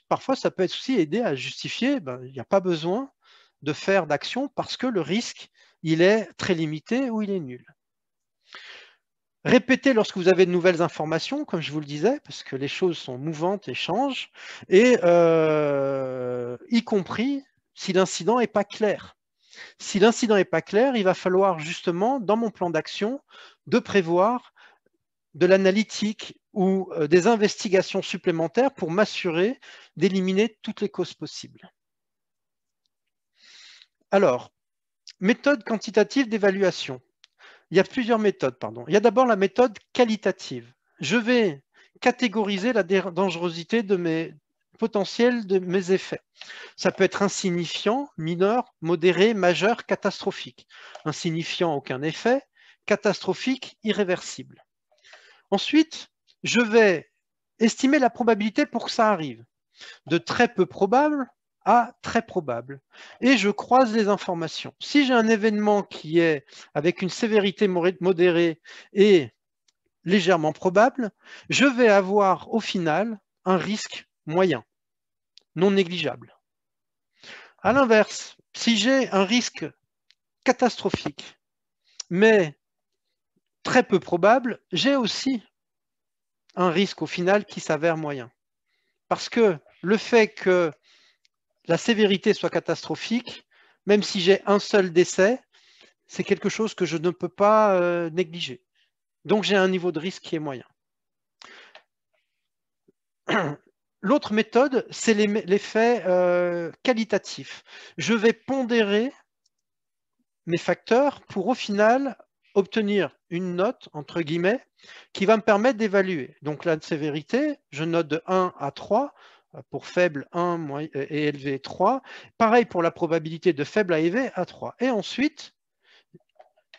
parfois, ça peut être aussi aider à justifier, il n'y a pas besoin de faire d'action parce que le risque, il est très limité ou il est nul. Répétez lorsque vous avez de nouvelles informations, comme je vous le disais, parce que les choses sont mouvantes et changent, et y compris si l'incident n'est pas clair. Si l'incident n'est pas clair, il va falloir justement, dans mon plan d'action, de prévoir de l'analytique ou des investigations supplémentaires pour m'assurer d'éliminer toutes les causes possibles. Alors, méthode quantitative d'évaluation. Il y a plusieurs méthodes, pardon. Il y a d'abord la méthode qualitative. Je vais catégoriser la dangerosité de mes potentiels, de mes effets. Ça peut être insignifiant, mineur, modéré, majeur, catastrophique. Insignifiant, aucun effet. Catastrophique, irréversible. Ensuite, je vais estimer la probabilité pour que ça arrive, de très peu probable à très probable. Et je croise les informations. Si j'ai un événement qui est avec une sévérité modérée et légèrement probable, je vais avoir au final un risque moyen, non négligeable. À l'inverse, si j'ai un risque catastrophique, mais très peu probable, j'ai aussi un risque au final qui s'avère moyen. Parce que le fait que la sévérité soit catastrophique, même si j'ai un seul décès, c'est quelque chose que je ne peux pas négliger. Donc j'ai un niveau de risque qui est moyen. L'autre méthode, c'est l'effet qualitatif. Je vais pondérer mes facteurs pour au final obtenir une note, entre guillemets, qui va me permettre d'évaluer. Donc la sévérité, je note de 1 à 3, pour faible 1 et élevé 3. Pareil pour la probabilité de faible à élevé à 3. Et ensuite,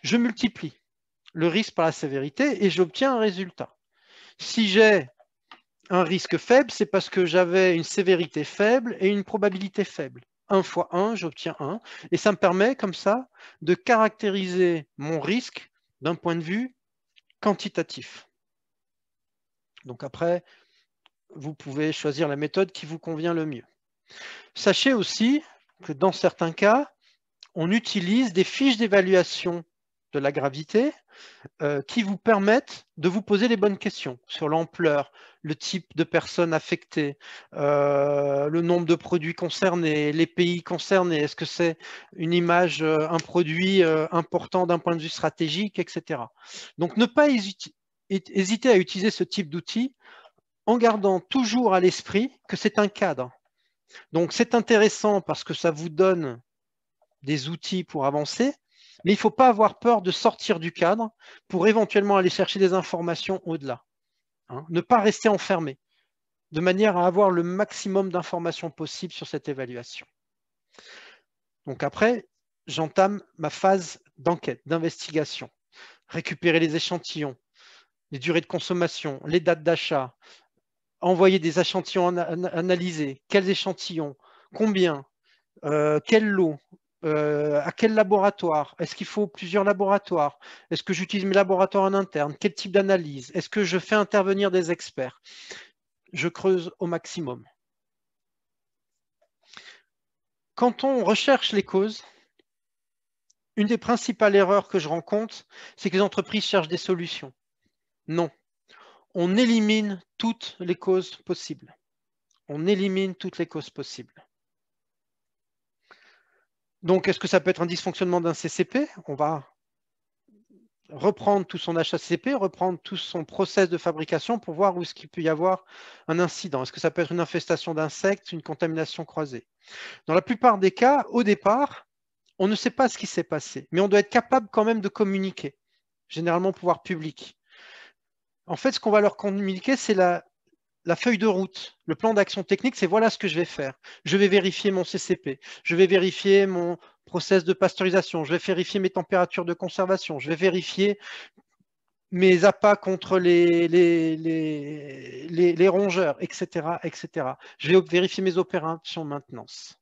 je multiplie le risque par la sévérité et j'obtiens un résultat. Si j'ai un risque faible, c'est parce que j'avais une sévérité faible et une probabilité faible. 1 fois 1, j'obtiens 1. Et ça me permet, comme ça, de caractériser mon risque d'un point de vue quantitatif. Donc après, vous pouvez choisir la méthode qui vous convient le mieux. Sachez aussi que dans certains cas, on utilise des fiches d'évaluation de la gravité qui vous permettent de vous poser les bonnes questions sur l'ampleur, le type de personnes affectées, le nombre de produits concernés, les pays concernés, est-ce que c'est une image, un produit important d'un point de vue stratégique, etc. Donc ne pas hésiter à utiliser ce type d'outils en gardant toujours à l'esprit que c'est un cadre. Donc c'est intéressant parce que ça vous donne des outils pour avancer, mais il ne faut pas avoir peur de sortir du cadre pour éventuellement aller chercher des informations au-delà. Hein. Ne pas rester enfermé, de manière à avoir le maximum d'informations possibles sur cette évaluation. Donc après, j'entame ma phase d'enquête, d'investigation. Récupérer les échantillons, les durées de consommation, les dates d'achat, envoyer des échantillons analysés, quels échantillons, combien, quel lot, à quel laboratoire? Est-ce qu'il faut plusieurs laboratoires? Est-ce que j'utilise mes laboratoires en interne? Quel type d'analyse? Est-ce que je fais intervenir des experts? Je creuse au maximum. Quand on recherche les causes, une des principales erreurs que je rencontre, c'est que les entreprises cherchent des solutions. Non, on élimine toutes les causes possibles. On élimine toutes les causes possibles. Donc, est-ce que ça peut être un dysfonctionnement d'un CCP? On va reprendre tout son HACCP, reprendre tout son process de fabrication pour voir où est-ce qu'il peut y avoir un incident. Est-ce que ça peut être une infestation d'insectes, une contamination croisée? Dans la plupart des cas, au départ, on ne sait pas ce qui s'est passé, mais on doit être capable quand même de communiquer, généralement au pouvoir public. En fait, ce qu'on va leur communiquer, c'est la feuille de route, le plan d'action technique, c'est voilà ce que je vais faire. Je vais vérifier mon CCP, je vais vérifier mon process de pasteurisation, je vais vérifier mes températures de conservation, je vais vérifier mes appâts contre les rongeurs, etc., etc. Je vais vérifier mes opérations de maintenance.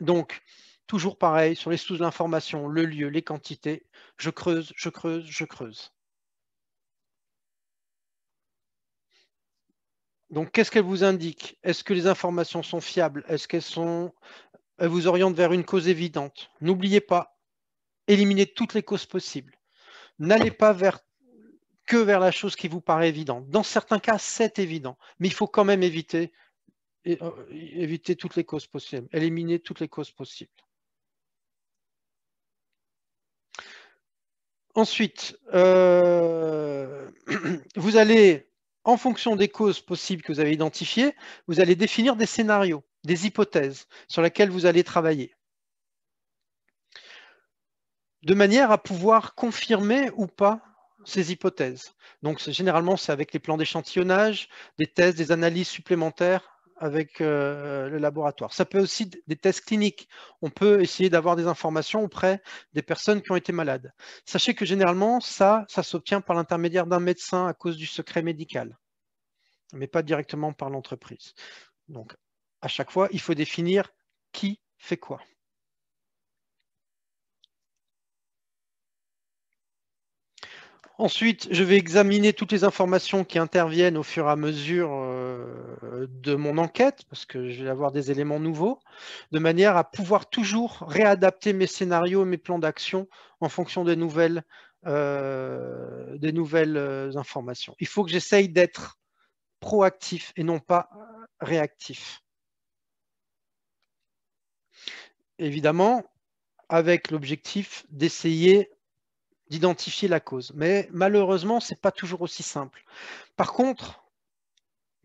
Donc, toujours pareil, sur les sources d'information, le lieu, les quantités, je creuse, je creuse, je creuse. Donc, qu'est-ce qu'elle vous indique? Est-ce que les informations sont fiables? Est-ce qu'elles vous orientent vers une cause évidente? N'oubliez pas, éliminez toutes les causes possibles. N'allez pas que vers la chose qui vous paraît évidente. Dans certains cas, c'est évident, mais il faut quand même éviter toutes les causes possibles, éliminer toutes les causes possibles. Ensuite, vous allez, en fonction des causes possibles que vous avez identifiées, vous allez définir des scénarios, des hypothèses sur lesquelles vous allez travailler, de manière à pouvoir confirmer ou pas ces hypothèses. Donc, généralement, c'est avec les plans d'échantillonnage, des tests, des analyses supplémentaires avec le laboratoire. Ça peut aussi être des tests cliniques. On peut essayer d'avoir des informations auprès des personnes qui ont été malades. Sachez que généralement, ça s'obtient par l'intermédiaire d'un médecin à cause du secret médical, mais pas directement par l'entreprise. Donc, à chaque fois, il faut définir qui fait quoi. Ensuite, je vais examiner toutes les informations qui interviennent au fur et à mesure de mon enquête, parce que je vais avoir des éléments nouveaux, de manière à pouvoir toujours réadapter mes scénarios et mes plans d'action en fonction des nouvelles informations. Il faut que j'essaye d'être proactif et non pas réactif. Évidemment, avec l'objectif d'essayer d'identifier la cause. Mais malheureusement, ce n'est pas toujours aussi simple. Par contre,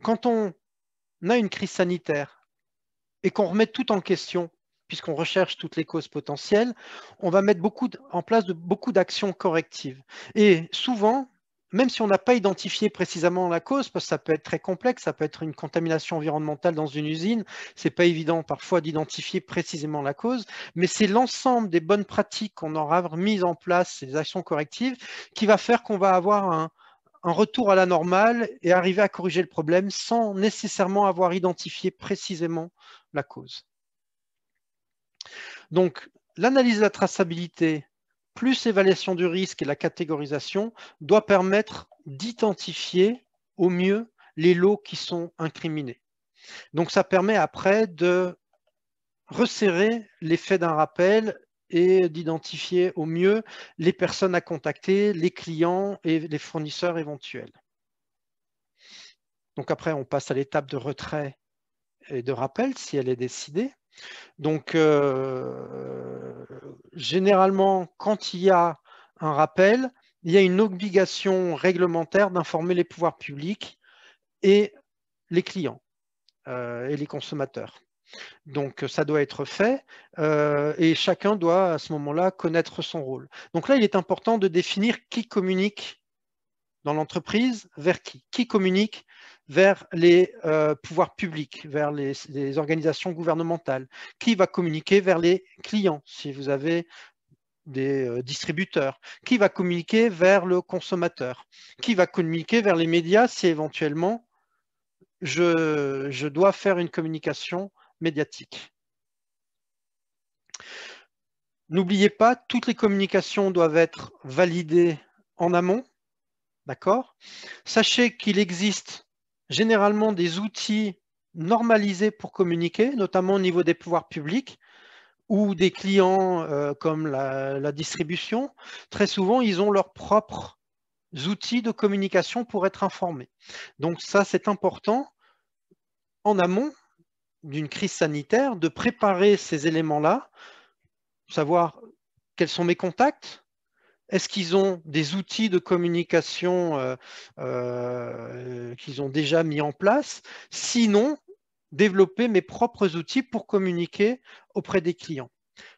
quand on a une crise sanitaire et qu'on remet tout en question, puisqu'on recherche toutes les causes potentielles, on va mettre en place beaucoup d'actions correctives. Et souvent, même si on n'a pas identifié précisément la cause, parce que ça peut être très complexe, ça peut être une contamination environnementale dans une usine, c'est pas évident parfois d'identifier précisément la cause, mais c'est l'ensemble des bonnes pratiques qu'on aura mises en place, ces actions correctives, qui va faire qu'on va avoir un retour à la normale et arriver à corriger le problème sans nécessairement avoir identifié précisément la cause. Donc, l'analyse de la traçabilité plus l'évaluation du risque et la catégorisation doit permettre d'identifier au mieux les lots qui sont incriminés. Donc, ça permet après de resserrer l'effet d'un rappel et d'identifier au mieux les personnes à contacter, les clients et les fournisseurs éventuels. Donc après, on passe à l'étape de retrait et de rappel si elle est décidée. Donc, généralement, quand il y a un rappel, il y a une obligation réglementaire d'informer les pouvoirs publics et les clients et les consommateurs. Donc, ça doit être fait et chacun doit, à ce moment-là, connaître son rôle. Donc là, il est important de définir qui communique dans l'entreprise, vers qui communique vers les pouvoirs publics, vers les organisations gouvernementales, qui va communiquer vers les clients, si vous avez des distributeurs, qui va communiquer vers le consommateur, qui va communiquer vers les médias si éventuellement je dois faire une communication médiatique. N'oubliez pas, toutes les communications doivent être validées en amont. D'accord? Sachez qu'il existe généralement des outils normalisés pour communiquer, notamment au niveau des pouvoirs publics ou des clients comme la distribution. Très souvent, ils ont leurs propres outils de communication pour être informés. Donc ça, c'est important en amont d'une crise sanitaire de préparer ces éléments-là, savoir quels sont mes contacts. Est-ce qu'ils ont des outils de communication qu'ils ont déjà mis en place? Sinon, développer mes propres outils pour communiquer auprès des clients.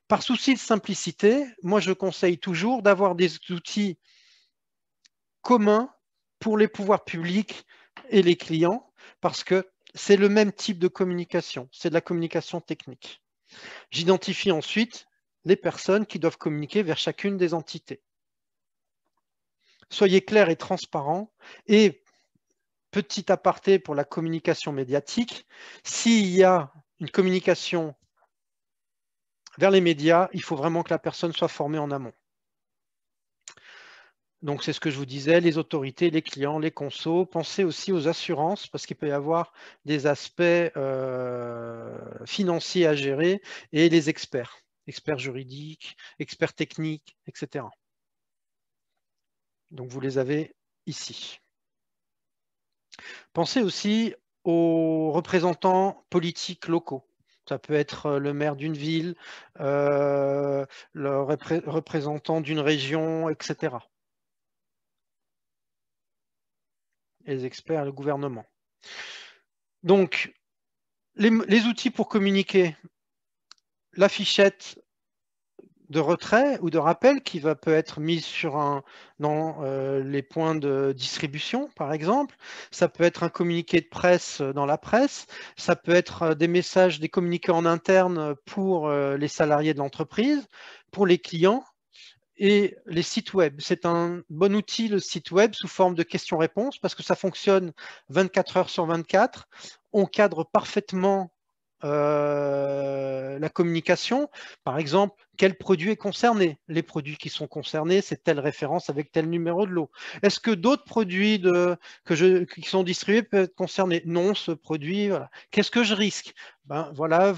Par souci de simplicité, moi je conseille toujours d'avoir des outils communs pour les pouvoirs publics et les clients parce que c'est le même type de communication, c'est de la communication technique. J'identifie ensuite les personnes qui doivent communiquer vers chacune des entités. Soyez clairs et transparents. Et petit aparté pour la communication médiatique, s'il y a une communication vers les médias, il faut vraiment que la personne soit formée en amont. Donc, c'est ce que je vous disais, les autorités, les clients, les consos. Pensez aussi aux assurances parce qu'il peut y avoir des aspects financiers à gérer et les experts juridiques, experts techniques, etc. Donc, vous les avez ici. Pensez aussi aux représentants politiques locaux. Ça peut être le maire d'une ville, le représentant d'une région, etc. Les experts et le gouvernement. Donc, les outils pour communiquer, la fichette de retrait ou de rappel qui peut être mise dans les points de distribution, par exemple. Ça peut être un communiqué de presse dans la presse. Ça peut être des messages, des communiqués en interne pour les salariés de l'entreprise, pour les clients et les sites web. C'est un bon outil, le site web, sous forme de questions-réponses parce que ça fonctionne 24 heures sur 24. On cadre parfaitement la communication. Par exemple, quel produit est concerné? Les produits qui sont concernés, c'est telle référence avec tel numéro de lot. Est-ce que d'autres produits qui sont distribués peuvent être concernés? Non, ce produit, voilà. Qu'est-ce que je risque? Ben, voilà,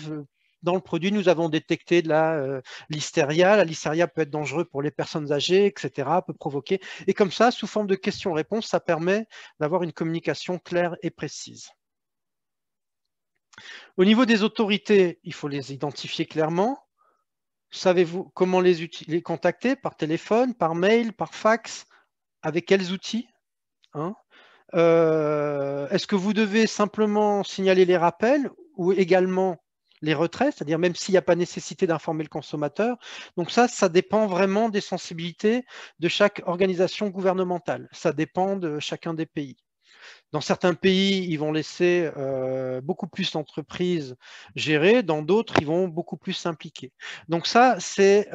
dans le produit, nous avons détecté de la listeria. La listeria peut être dangereux pour les personnes âgées, etc., peut provoquer. Et comme ça, sous forme de questions-réponses, ça permet d'avoir une communication claire et précise. Au niveau des autorités, il faut les identifier clairement. Savez-vous comment les contacter? Par téléphone, par mail, par fax? Avec quels outils, hein? Est-ce que vous devez simplement signaler les rappels ou également les retraits, c'est-à-dire même s'il n'y a pas nécessité d'informer le consommateur? Donc ça dépend vraiment des sensibilités de chaque organisation gouvernementale. Ça dépend de chacun des pays. Dans certains pays, ils vont laisser beaucoup plus l'entreprise gérer. Dans d'autres, ils vont beaucoup plus s'impliquer. Donc ça, ces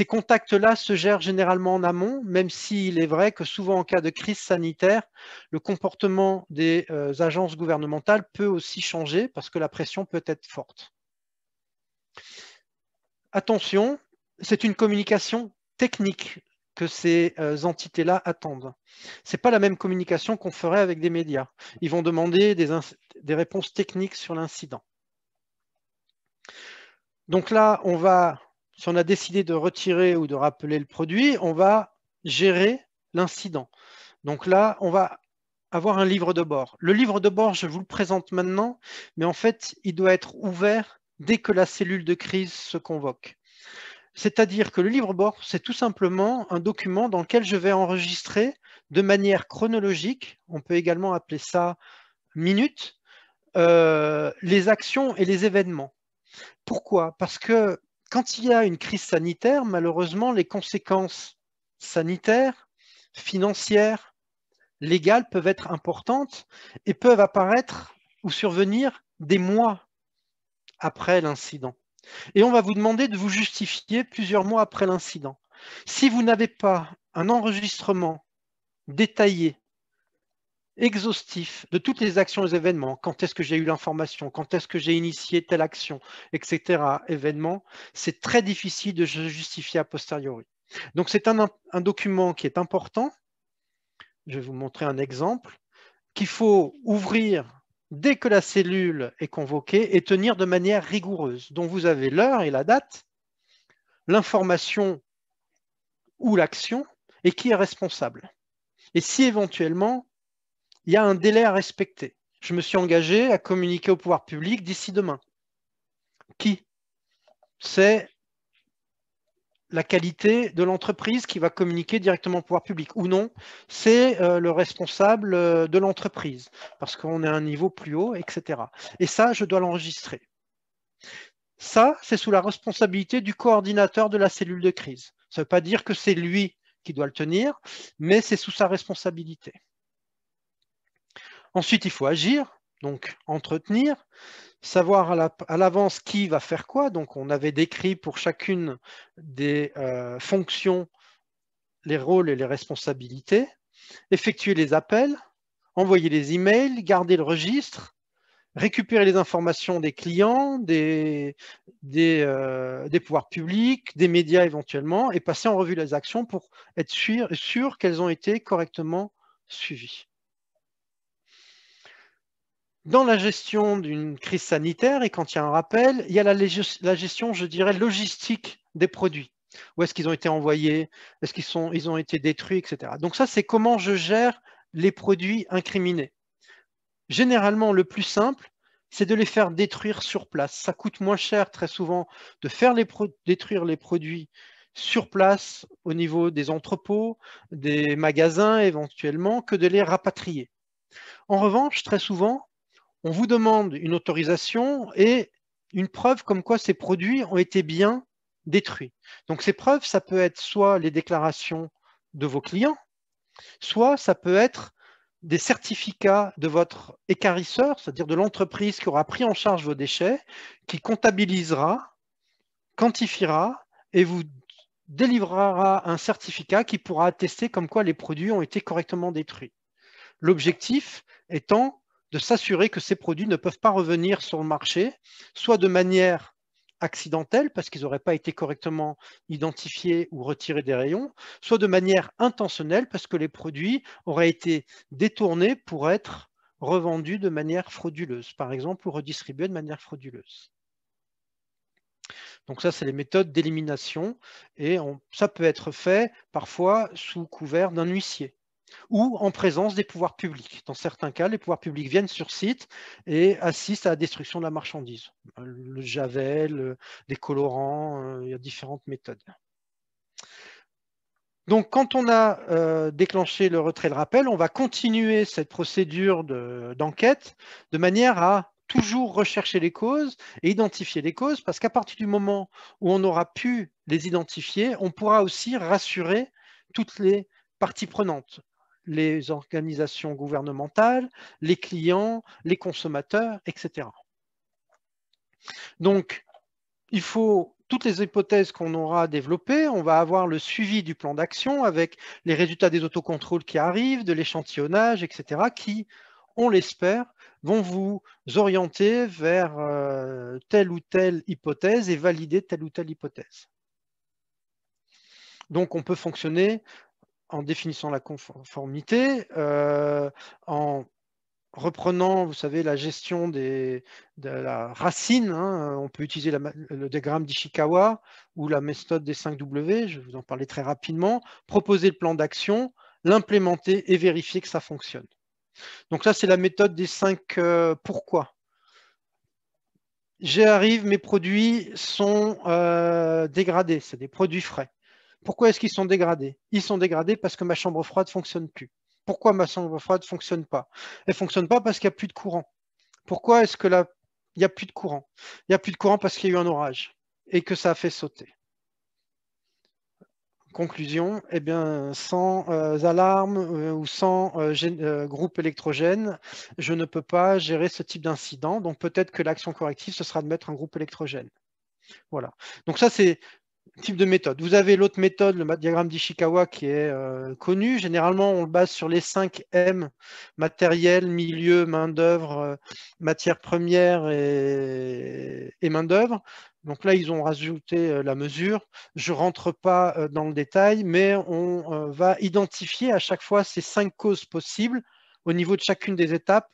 contacts-là se gèrent généralement en amont, même s'il est vrai que souvent en cas de crise sanitaire, le comportement des agences gouvernementales peut aussi changer parce que la pression peut être forte. Attention, c'est une communication technique que ces entités-là attendent. Ce n'est pas la même communication qu'on ferait avec des médias. Ils vont demander des réponses techniques sur l'incident. Donc là, si on a décidé de retirer ou de rappeler le produit, on va gérer l'incident. Donc là, on va avoir un livre de bord. Le livre de bord, je vous le présente maintenant, mais en fait, il doit être ouvert dès que la cellule de crise se convoque. C'est-à-dire que le livre de bord, c'est tout simplement un document dans lequel je vais enregistrer de manière chronologique, on peut également appeler ça minute, les actions et les événements. Pourquoi? Parce que quand il y a une crise sanitaire, malheureusement, les conséquences sanitaires, financières, légales peuvent être importantes et peuvent apparaître ou survenir des mois après l'incident. Et on va vous demander de vous justifier plusieurs mois après l'incident. Si vous n'avez pas un enregistrement détaillé, exhaustif de toutes les actions et les événements, quand est-ce que j'ai eu l'information, quand est-ce que j'ai initié telle action, etc., événement, c'est très difficile de justifier a posteriori. Donc c'est un document qui est important. Je vais vous montrer un exemple qu'il faut ouvrir dès que la cellule est convoquée et tenir de manière rigoureuse, dont vous avez l'heure et la date, l'information ou l'action et qui est responsable. Et si éventuellement, il y a un délai à respecter. Je me suis engagé à communiquer au pouvoir public d'ici demain. Qui? C'est la qualité de l'entreprise qui va communiquer directement au pouvoir public. Ou non, c'est le responsable de l'entreprise, parce qu'on est à un niveau plus haut, etc. Et ça, je dois l'enregistrer. Ça, c'est sous la responsabilité du coordinateur de la cellule de crise. Ça ne veut pas dire que c'est lui qui doit le tenir, mais c'est sous sa responsabilité. Ensuite, il faut agir, donc entretenir, savoir à l'avance qui va faire quoi. Donc, on avait décrit pour chacune des fonctions les rôles et les responsabilités, effectuer les appels, envoyer les emails, garder le registre, récupérer les informations des clients, des pouvoirs publics, des médias éventuellement, et passer en revue les actions pour être sûr qu'elles ont été correctement suivies. Dans la gestion d'une crise sanitaire, et quand il y a un rappel, il y a la gestion, je dirais, logistique des produits. Où est-ce qu'ils ont été envoyés? Est-ce qu'ils ont été détruits, etc. Donc ça, c'est comment je gère les produits incriminés. Généralement, le plus simple, c'est de les faire détruire sur place. Ça coûte moins cher très souvent de faire détruire les produits sur place au niveau des entrepôts, des magasins éventuellement, que de les rapatrier. En revanche, très souvent, on vous demande une autorisation et une preuve comme quoi ces produits ont été bien détruits. Donc ces preuves, ça peut être soit les déclarations de vos clients, soit ça peut être des certificats de votre équarrisseur, c'est-à-dire de l'entreprise qui aura pris en charge vos déchets, qui comptabilisera, quantifiera et vous délivrera un certificat qui pourra attester comme quoi les produits ont été correctement détruits. L'objectif étant de s'assurer que ces produits ne peuvent pas revenir sur le marché, soit de manière accidentelle, parce qu'ils n'auraient pas été correctement identifiés ou retirés des rayons, soit de manière intentionnelle, parce que les produits auraient été détournés pour être revendus de manière frauduleuse, par exemple, ou redistribués de manière frauduleuse. Donc ça, c'est les méthodes d'élimination, et ça peut être fait parfois sous couvert d'un huissier ou en présence des pouvoirs publics. Dans certains cas, les pouvoirs publics viennent sur site et assistent à la destruction de la marchandise. Le javel, des colorants, il y a différentes méthodes. Donc, quand on a déclenché le retrait et le rappel, on va continuer cette procédure d'enquête de manière à toujours rechercher les causes et identifier les causes, parce qu'à partir du moment où on aura pu les identifier, on pourra aussi rassurer toutes les parties prenantes, les organisations gouvernementales, les clients, les consommateurs, etc. Donc, il faut toutes les hypothèses qu'on aura développées, on va avoir le suivi du plan d'action avec les résultats des autocontrôles qui arrivent, de l'échantillonnage, etc., qui, on l'espère, vont vous orienter vers telle ou telle hypothèse et valider telle ou telle hypothèse. Donc, on peut fonctionner en définissant la conformité, en reprenant, vous savez, la gestion de la racine, hein, on peut utiliser le diagramme d'Ishikawa ou la méthode des 5W, je vais vous en parler très rapidement, proposer le plan d'action, l'implémenter et vérifier que ça fonctionne. Donc ça, c'est la méthode des 5 pourquoi. J'arrive, mes produits sont dégradés, c'est des produits frais. Pourquoi est-ce qu'ils sont dégradés? Ils sont dégradés parce que ma chambre froide ne fonctionne plus. Pourquoi ma chambre froide ne fonctionne pas? Elle ne fonctionne pas parce qu'il n'y a plus de courant. Pourquoi est-ce que là, il n'y a plus de courant? Il n'y a plus de courant parce qu'il y a eu un orage et que ça a fait sauter. Conclusion, eh bien, sans alarme ou sans groupe électrogène, je ne peux pas gérer ce type d'incident. Donc peut-être que l'action corrective, ce sera de mettre un groupe électrogène. Voilà. Donc ça, c'est type de méthode. Vous avez l'autre méthode, le diagramme d'Ishikawa, qui est connu. Généralement, on le base sur les 5 M, matériel, milieu, main-d'œuvre, matière première et main-d'œuvre. Donc là, ils ont rajouté la mesure. Je ne rentre pas dans le détail, mais on va identifier à chaque fois ces 5 causes possibles au niveau de chacune des étapes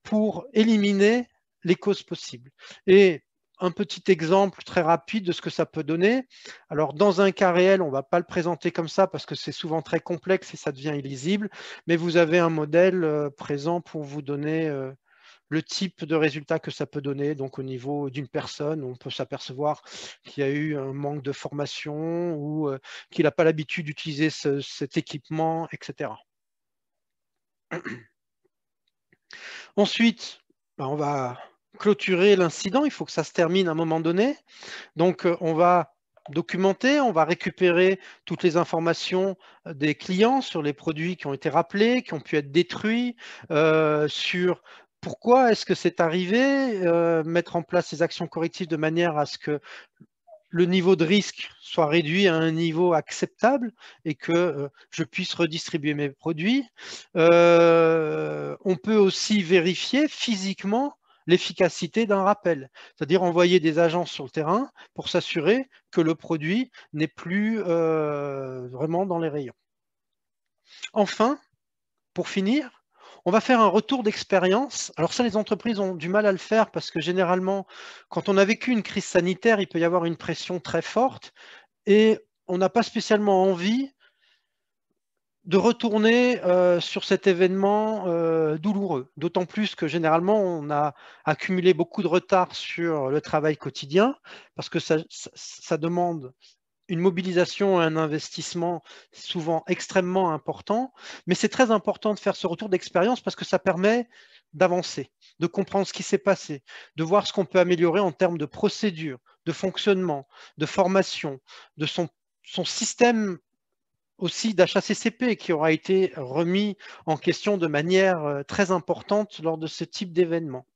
pour éliminer les causes possibles. Et un petit exemple très rapide de ce que ça peut donner. Alors, dans un cas réel, on ne va pas le présenter comme ça parce que c'est souvent très complexe et ça devient illisible, mais vous avez un modèle présent pour vous donner le type de résultat que ça peut donner. Donc, au niveau d'une personne, on peut s'apercevoir qu'il y a eu un manque de formation ou qu'il n'a pas l'habitude d'utiliser cet équipement, etc. Ensuite, on va clôturer l'incident, il faut que ça se termine à un moment donné. Donc, on va documenter, on va récupérer toutes les informations des clients sur les produits qui ont été rappelés, qui ont pu être détruits, sur pourquoi est-ce que c'est arrivé, mettre en place ces actions correctives de manière à ce que le niveau de risque soit réduit à un niveau acceptable et que je puisse redistribuer mes produits. On peut aussi vérifier physiquement l'efficacité d'un rappel, c'est-à-dire envoyer des agents sur le terrain pour s'assurer que le produit n'est plus vraiment dans les rayons. Enfin, pour finir, on va faire un retour d'expérience. Alors ça, les entreprises ont du mal à le faire parce que généralement, quand on a vécu une crise sanitaire, il peut y avoir une pression très forte et on n'a pas spécialement envie de retourner sur cet événement douloureux. D'autant plus que généralement, on a accumulé beaucoup de retard sur le travail quotidien parce que ça demande une mobilisation et un investissement souvent extrêmement important, mais c'est très important de faire ce retour d'expérience parce que ça permet d'avancer, de comprendre ce qui s'est passé, de voir ce qu'on peut améliorer en termes de procédure, de fonctionnement, de formation, de son système aussi d'HACCP qui aura été remis en question de manière très importante lors de ce type d'événement.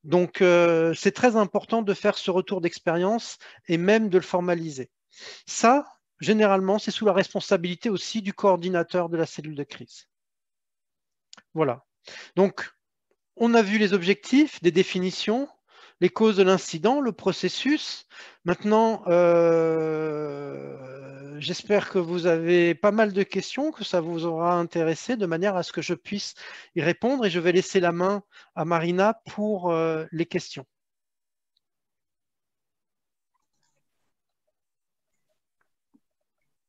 Donc, c'est très important de faire ce retour d'expérience et même de le formaliser. Ça, généralement, c'est sous la responsabilité aussi du coordinateur de la cellule de crise. Voilà. Donc, on a vu les objectifs, des définitions, les causes de l'incident, le processus. Maintenant, j'espère que vous avez pas mal de questions, que ça vous aura intéressé, de manière à ce que je puisse y répondre. Et je vais laisser la main à Marina pour les questions.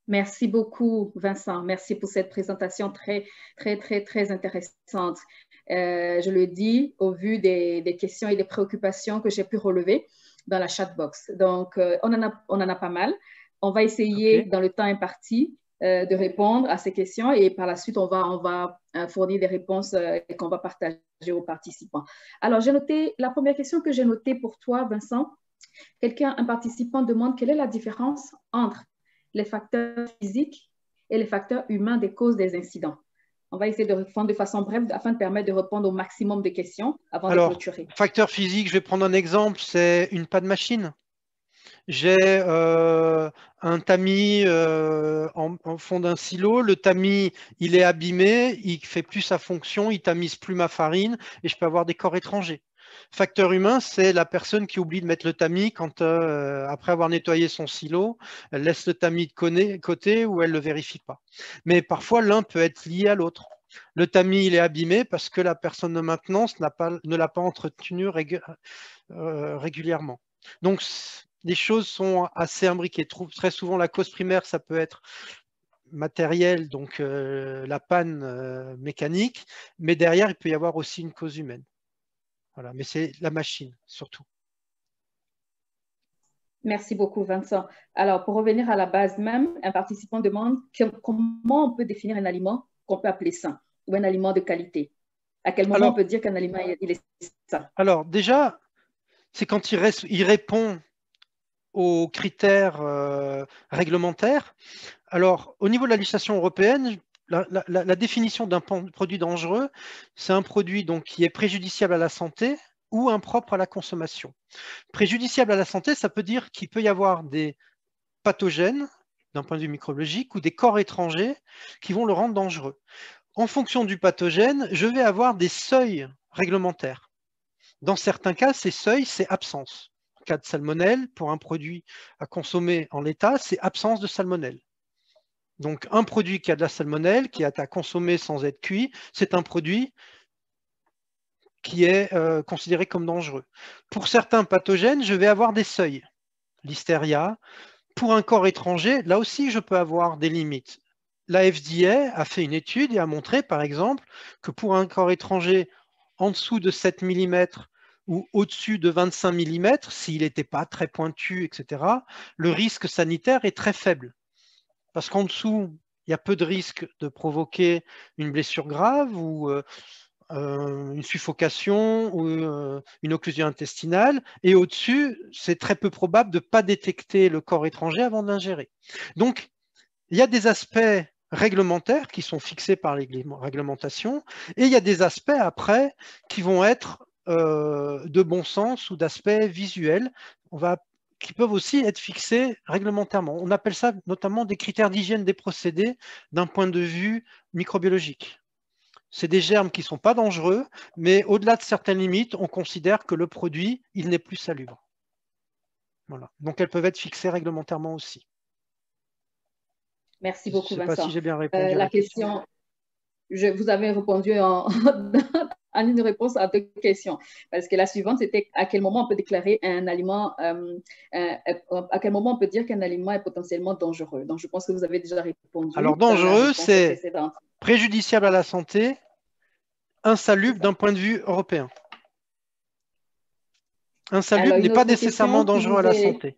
Merci beaucoup, Vincent. Merci pour cette présentation très intéressante. Je le dis au vu des questions et des préoccupations que j'ai pu relever dans la chatbox. Donc, on en a pas mal. On va essayer, dans le temps imparti, de répondre à ces questions et par la suite, on va fournir des réponses qu'on va partager aux participants. Alors, j'ai noté, la première question que j'ai notée pour toi, Vincent, un participant demande quelle est la différence entre les facteurs physiques et les facteurs humains des causes des incidents. On va essayer de répondre de façon brève afin de permettre de répondre au maximum de questions avant de clôturer. Facteur physique, je vais prendre un exemple, c'est une panne machine. J'ai un tamis en fond d'un silo. Le tamis, il est abîmé, il ne fait plus sa fonction, il ne tamise plus ma farine et je peux avoir des corps étrangers. Facteur humain, c'est la personne qui oublie de mettre le tamis quand, après avoir nettoyé son silo, elle laisse le tamis de côté ou elle ne le vérifie pas. Mais parfois, l'un peut être lié à l'autre. Le tamis, il est abîmé parce que la personne de maintenance ne l'a pas entretenu régulièrement. Donc, les choses sont assez imbriquées. Très souvent, la cause primaire, ça peut être matérielle, donc la panne mécanique, mais derrière, il peut y avoir aussi une cause humaine. Voilà, mais c'est la machine, surtout. Merci beaucoup, Vincent. Alors, pour revenir à la base même, un participant demande comment on peut définir un aliment qu'on peut appeler sain ou un aliment de qualité. À quel moment on peut dire qu'un aliment il est sain? Alors, déjà, c'est quand il répond aux critères réglementaires. Alors, au niveau de la législation européenne, la définition d'un produit dangereux, c'est un produit donc, qui est préjudiciable à la santé ou impropre à la consommation. Préjudiciable à la santé, ça peut dire qu'il peut y avoir des pathogènes d'un point de vue microbiologique ou des corps étrangers qui vont le rendre dangereux. En fonction du pathogène, je vais avoir des seuils réglementaires. Dans certains cas, ces seuils, c'est absence. En cas de salmonelle, pour un produit à consommer en l'état, c'est absence de salmonelle. Donc, un produit qui a de la salmonelle, qui est à consommer sans être cuit, c'est un produit qui est considéré comme dangereux. Pour certains pathogènes, je vais avoir des seuils. Listeria. Pour un corps étranger, là aussi, je peux avoir des limites. La FDA a fait une étude et a montré, par exemple, que pour un corps étranger en dessous de 7 mm ou au-dessus de 25 mm, s'il n'était pas très pointu, etc., le risque sanitaire est très faible. Parce qu'en dessous, il y a peu de risque de provoquer une blessure grave ou une suffocation ou une occlusion intestinale. Et au-dessus, c'est très peu probable de ne pas détecter le corps étranger avant de l'ingérer. Donc, il y a des aspects réglementaires qui sont fixés par les réglementations et il y a des aspects après qui vont être de bon sens ou d'aspects visuels qui peuvent aussi être fixés réglementairement. On appelle ça notamment des critères d'hygiène des procédés d'un point de vue microbiologique. C'est des germes qui ne sont pas dangereux, mais au-delà de certaines limites, on considère que le produit, il n'est plus salubre. Voilà. Donc, elles peuvent être fixées réglementairement aussi. Merci beaucoup, Vincent. Je ne sais pas si j'ai bien répondu à la question. Vous avez répondu en une réponse à 2 questions. Parce que la suivante, c'était à quel moment on peut déclarer un aliment, à quel moment on peut dire qu'un aliment est potentiellement dangereux. Donc, je pense que vous avez déjà répondu. Alors, dangereux, c'est préjudiciable à la santé, insalubre d'un point de vue européen. Insalubre n'est pas nécessairement dangereux à la santé.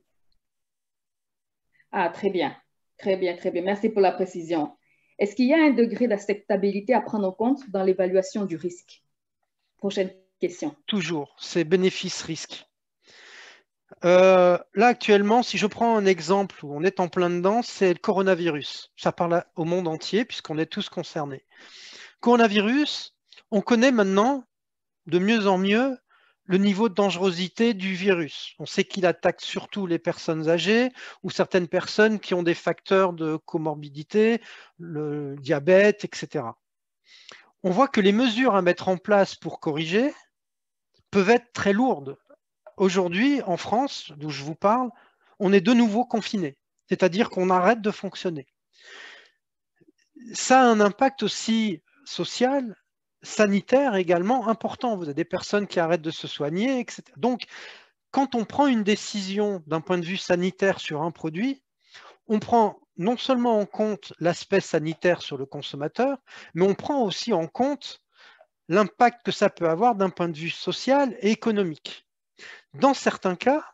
Ah, très bien. Très bien, très bien. Merci pour la précision. Est-ce qu'il y a un degré d'acceptabilité à prendre en compte dans l'évaluation du risque? Prochaine question. Toujours, c'est bénéfice-risque. Là, actuellement, si je prends un exemple où on est en plein dedans, c'est le coronavirus. Ça parle au monde entier puisqu'on est tous concernés. Coronavirus, on connaît maintenant de mieux en mieux le niveau de dangerosité du virus. On sait qu'il attaque surtout les personnes âgées ou certaines personnes qui ont des facteurs de comorbidité, le diabète, etc. On voit que les mesures à mettre en place pour corriger peuvent être très lourdes. Aujourd'hui, en France, d'où je vous parle, on est de nouveau confiné, c'est-à-dire qu'on arrête de fonctionner. Ça a un impact aussi social, sanitaire également important. Vous avez des personnes qui arrêtent de se soigner, etc. Donc, quand on prend une décision d'un point de vue sanitaire sur un produit, on prend non seulement en compte l'aspect sanitaire sur le consommateur, mais on prend aussi en compte l'impact que ça peut avoir d'un point de vue social et économique. Dans certains cas,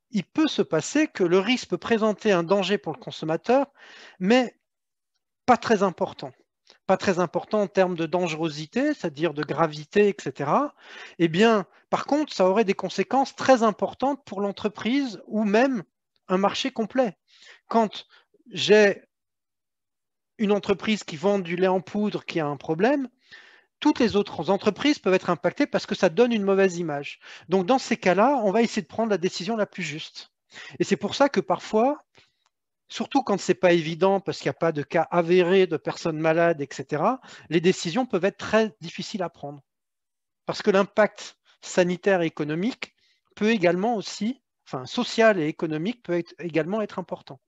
il peut se passer que le risque peut présenter un danger pour le consommateur, mais pas très important. Pas très important en termes de dangerosité, c'est-à-dire de gravité, etc. Eh bien, par contre, ça aurait des conséquences très importantes pour l'entreprise ou même un marché complet. Quand j'ai une entreprise qui vend du lait en poudre qui a un problème, toutes les autres entreprises peuvent être impactées parce que ça donne une mauvaise image. Donc, dans ces cas-là, on va essayer de prendre la décision la plus juste. Et c'est pour ça que parfois, surtout quand ce n'est pas évident, parce qu'il n'y a pas de cas avérés de personnes malades, etc., les décisions peuvent être très difficiles à prendre. Parce que l'impact sanitaire et économique peut également aussi, enfin social et économique, peut également être important.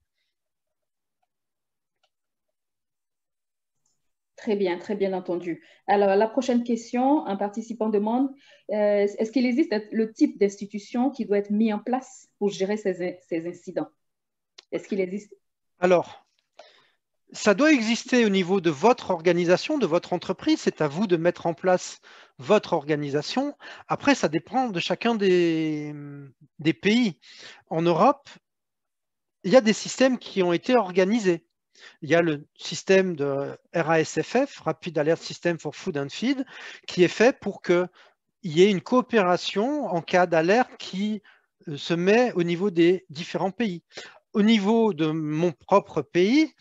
Très bien entendu. Alors, la prochaine question, un participant demande, est-ce qu'il existe le type d'institution qui doit être mis en place pour gérer ces incidents? Est-ce qu'il existe? Alors, ça doit exister au niveau de votre organisation, de votre entreprise. C'est à vous de mettre en place votre organisation. Après, ça dépend de chacun des pays. En Europe, il y a des systèmes qui ont été organisés. Il y a le système de RASFF, Rapid Alert System for Food and Feed, qui est fait pour qu'il y ait une coopération en cas d'alerte qui se met au niveau des différents pays. Au niveau de mon propre pays,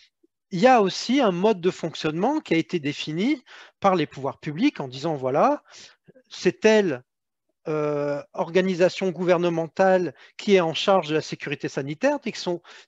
il y a aussi un mode de fonctionnement qui a été défini par les pouvoirs publics en disant, voilà, c'est telle organisation gouvernementale qui est en charge de la sécurité sanitaire,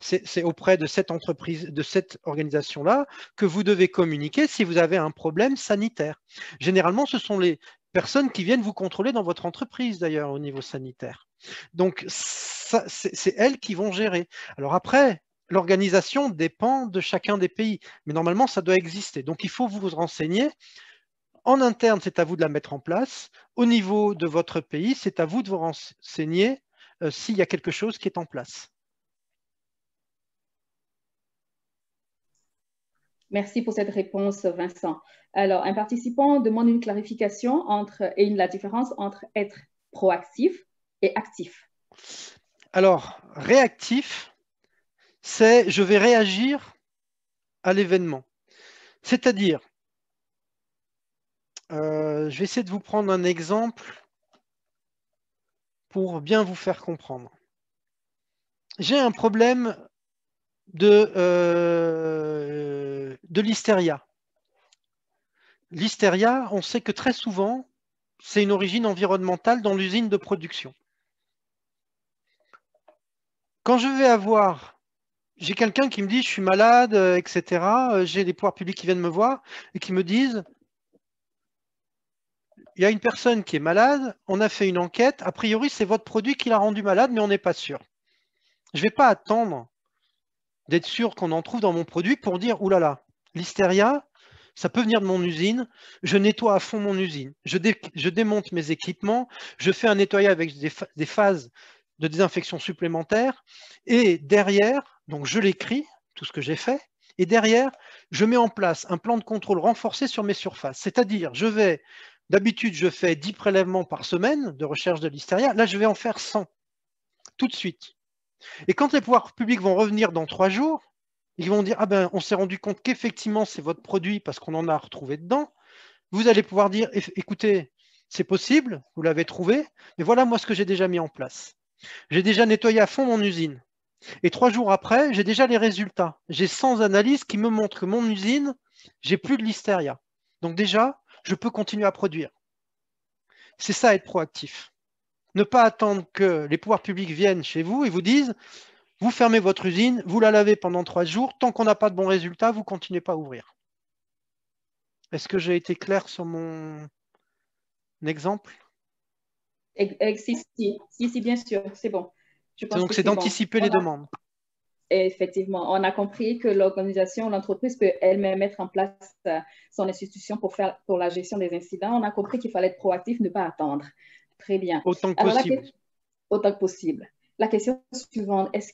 c'est auprès de cette entreprise, de cette organisation-là, que vous devez communiquer si vous avez un problème sanitaire. Généralement, ce sont les personnes qui viennent vous contrôler dans votre entreprise, d'ailleurs, au niveau sanitaire. Donc, c'est elles qui vont gérer. Alors après, l'organisation dépend de chacun des pays, mais normalement, ça doit exister. Donc, il faut vous renseigner. En interne, c'est à vous de la mettre en place. Au niveau de votre pays, c'est à vous de vous renseigner s'il y a quelque chose qui est en place. Merci pour cette réponse, Vincent. Alors, un participant demande une clarification et la différence entre être proactif et actif. Alors, réactif, c'est je vais réagir à l'événement. C'est-à-dire, je vais essayer de vous prendre un exemple pour bien vous faire comprendre. J'ai un problème de l'hystéria. L'hystéria, on sait que très souvent, c'est une origine environnementale dans l'usine de production. Quand je vais j'ai quelqu'un qui me dit je suis malade, etc. J'ai des pouvoirs publics qui viennent me voir et qui me disent il y a une personne qui est malade, on a fait une enquête, a priori c'est votre produit qui l'a rendu malade, mais on n'est pas sûr. Je ne vais pas attendre d'être sûr qu'on en trouve dans mon produit pour dire oulala, l'hystéria, ça peut venir de mon usine, je nettoie à fond mon usine, je démonte mes équipements, je fais un nettoyage avec des phases de désinfection supplémentaires, et derrière, donc je l'écris, tout ce que j'ai fait, et derrière, je mets en place un plan de contrôle renforcé sur mes surfaces. C'est-à-dire, d'habitude, je fais 10 prélèvements par semaine de recherche de l'hystéria, là, je vais en faire 100, tout de suite. Et quand les pouvoirs publics vont revenir dans 3 jours, ils vont dire, ah ben, on s'est rendu compte qu'effectivement, c'est votre produit parce qu'on en a retrouvé dedans. Vous allez pouvoir dire, écoutez, c'est possible, vous l'avez trouvé, mais voilà moi ce que j'ai déjà mis en place. J'ai déjà nettoyé à fond mon usine. Et 3 jours après, j'ai déjà les résultats. J'ai 100 analyses qui me montrent que mon usine, j'ai plus de l'hystéria. Donc déjà, je peux continuer à produire. C'est ça être proactif. Ne pas attendre que les pouvoirs publics viennent chez vous et vous disent, vous fermez votre usine, vous la lavez pendant 3 jours, tant qu'on n'a pas de bons résultats, vous ne continuez pas à ouvrir. Est-ce que j'ai été clair sur mon exemple? Si, bien sûr, c'est bon. Donc, c'est d'anticiper les demandes. Effectivement, on a compris que l'organisation, l'entreprise peut elle-même mettre en place son institution pour la gestion des incidents. On a compris qu'il fallait être proactif, ne pas attendre. Très bien. Autant que possible. Autant que possible. La question suivante, est-ce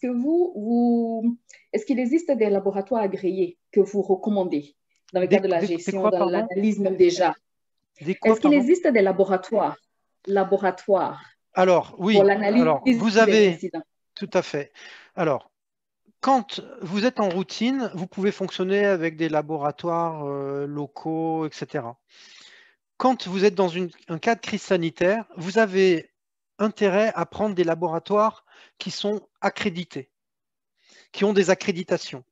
qu'il existe des laboratoires agréés que vous recommandez dans le cadre de la gestion, dans l'analyse même déjà? Est-ce qu'il existe des laboratoires? Alors, oui. Pour l'analyse vous avez des incidents. Tout à fait. Alors, quand vous êtes en routine, vous pouvez fonctionner avec des laboratoires locaux, etc. Quand vous êtes dans un cas de crise sanitaire, vous avez intérêt à prendre des laboratoires qui sont accrédités, qui ont des accréditations.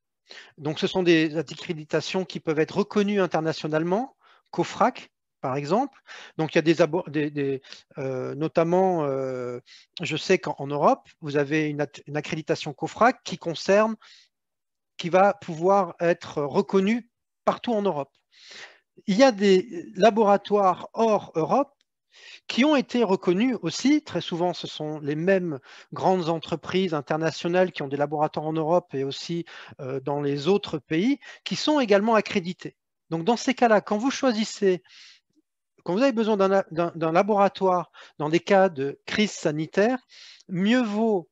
Donc, ce sont des accréditations qui peuvent être reconnues internationalement, COFRAC, par exemple. Donc, il y a notamment, je sais qu'en Europe, vous avez une accréditation COFRAC qui va pouvoir être reconnue partout en Europe. Il y a des laboratoires hors Europe qui ont été reconnus aussi. Très souvent, ce sont les mêmes grandes entreprises internationales qui ont des laboratoires en Europe et aussi dans les autres pays, qui sont également accrédités. Donc, dans ces cas-là, quand vous avez besoin d'un laboratoire dans des cas de crise sanitaire, mieux vaut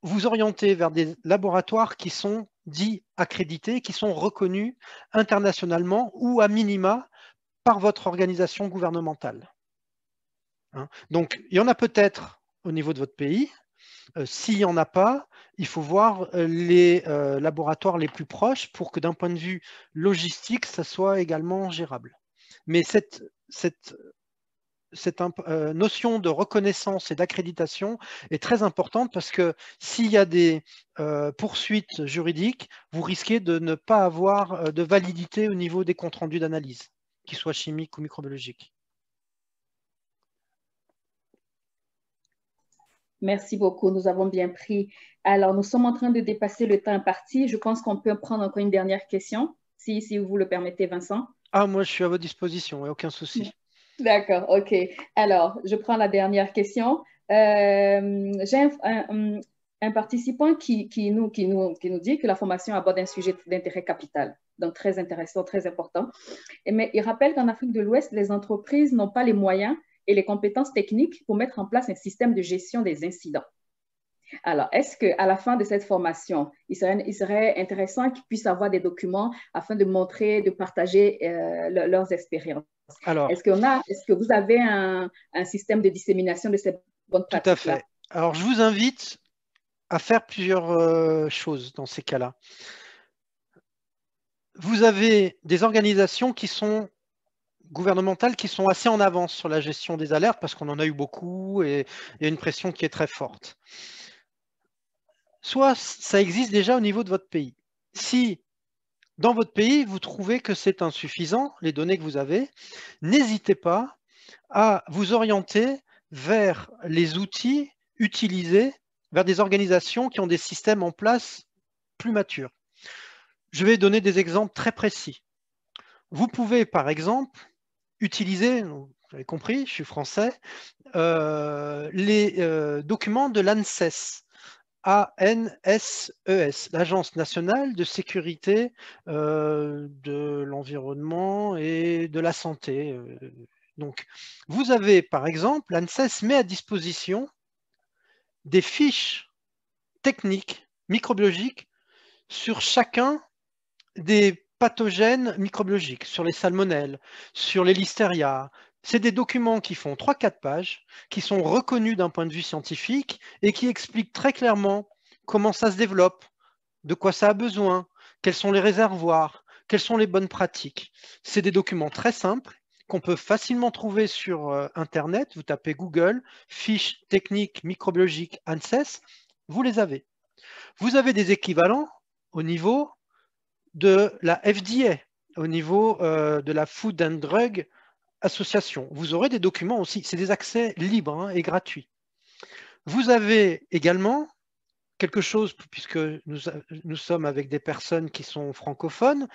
vous orienter vers des laboratoires qui sont dits accrédités, qui sont reconnus internationalement ou à minima par votre organisation gouvernementale. Donc, il y en a peut-être au niveau de votre pays. S'il n'y en a pas, il faut voir les laboratoires les plus proches pour que d'un point de vue logistique, ça soit également gérable. Mais cette notion de reconnaissance et d'accréditation est très importante parce que s'il y a des poursuites juridiques, vous risquez de ne pas avoir de validité au niveau des comptes rendus d'analyse, qu'ils soient chimiques ou microbiologiques. Merci beaucoup, nous avons bien pris. Alors, nous sommes en train de dépasser le temps imparti. Je pense qu'on peut prendre encore une dernière question, si vous le permettez, Vincent. Ah, moi, je suis à votre disposition, aucun souci. D'accord, OK. Alors, je prends la dernière question. J'ai un participant qui nous dit que la formation aborde un sujet d'intérêt capital, donc très intéressant, très important. Mais il rappelle qu'en Afrique de l'Ouest, les entreprises n'ont pas les moyens et les compétences techniques pour mettre en place un système de gestion des incidents. Alors, est-ce qu'à la fin de cette formation, il serait intéressant qu'ils puissent avoir des documents afin de montrer, de partager leurs expériences? Est-ce que vous avez un système de dissémination de ces bonnes pratiques-là? Tout à fait. Alors, je vous invite à faire plusieurs choses dans ces cas-là. Vous avez des organisations qui sont gouvernementales qui sont assez en avance sur la gestion des alertes parce qu'on en a eu beaucoup et il y a une pression qui est très forte. Soit ça existe déjà au niveau de votre pays. Si dans votre pays, vous trouvez que c'est insuffisant, les données que vous avez, n'hésitez pas à vous orienter vers les outils utilisés, vers des organisations qui ont des systèmes en place plus matures. Je vais donner des exemples très précis. Vous pouvez, par exemple, utiliser, vous avez compris, je suis français, les documents de l'ANSES, ANSES, l'Agence nationale de sécurité de l'environnement et de la santé. Donc, vous avez, par exemple, l'ANSES met à disposition des fiches techniques microbiologiques sur chacun des pathogènes microbiologiques, sur les salmonelles, sur les listeria. C'est des documents qui font 3-4 pages, qui sont reconnus d'un point de vue scientifique et qui expliquent très clairement comment ça se développe, de quoi ça a besoin, quels sont les réservoirs, quelles sont les bonnes pratiques. C'est des documents très simples qu'on peut facilement trouver sur Internet. Vous tapez Google, fiches techniques microbiologiques ANSES, vous les avez. Vous avez des équivalents au niveau de la FDA, au niveau de la Food and Drug Association. Vous aurez des documents aussi, c'est des accès libres et gratuits. Vous avez également quelque chose, puisque nous sommes avec des personnes qui sont francophones,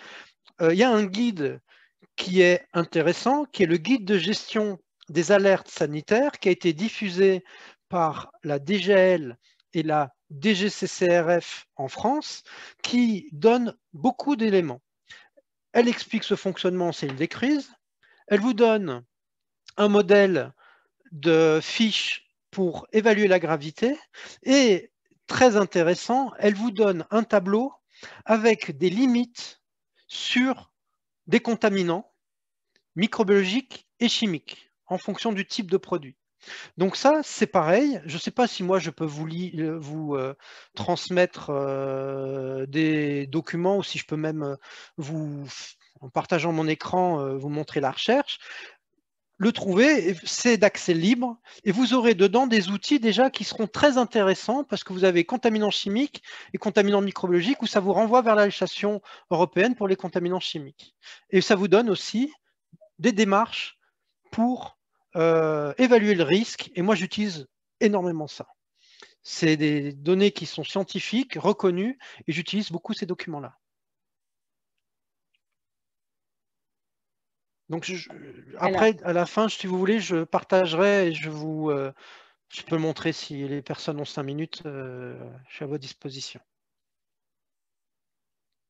il y a un guide qui est intéressant, qui est le guide de gestion des alertes sanitaires qui a été diffusée par la DGL et la DGCCRF en France, qui donne beaucoup d'éléments. Elle explique ce fonctionnement en cellule des crises. Elle vous donne un modèle de fiche pour évaluer la gravité et, très intéressant, elle vous donne un tableau avec des limites sur des contaminants microbiologiques et chimiques en fonction du type de produit. Donc ça, c'est pareil. Je ne sais pas si moi, je peux vous transmettre des documents ou si je peux même en partageant mon écran, vous montrer la recherche. Le trouver, c'est d'accès libre et vous aurez dedans des outils déjà qui seront très intéressants parce que vous avez contaminants chimiques et contaminants microbiologiques où ça vous renvoie vers la législation européenne pour les contaminants chimiques. Et ça vous donne aussi des démarches pour évaluer le risque et moi j'utilise énormément ça. C'est des données qui sont scientifiques, reconnues et j'utilise beaucoup ces documents-là. Donc, après, à la fin, si vous voulez, je partagerai et je peux montrer si les personnes ont 5 minutes, je suis à votre disposition.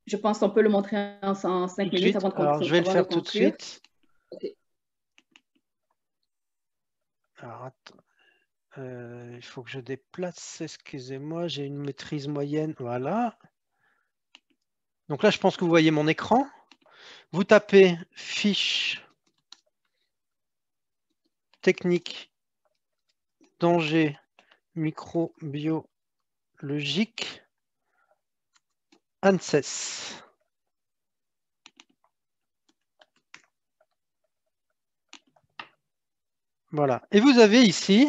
Je pense qu'on peut le montrer en 5 minutes avant de conclure. Alors, je vais le faire tout de suite. Okay. Alors, il faut que je déplace, excusez-moi, j'ai une maîtrise moyenne, voilà. Donc là, je pense que vous voyez mon écran. Vous tapez fiche technique danger microbiologique ANSES. Voilà. Et vous avez ici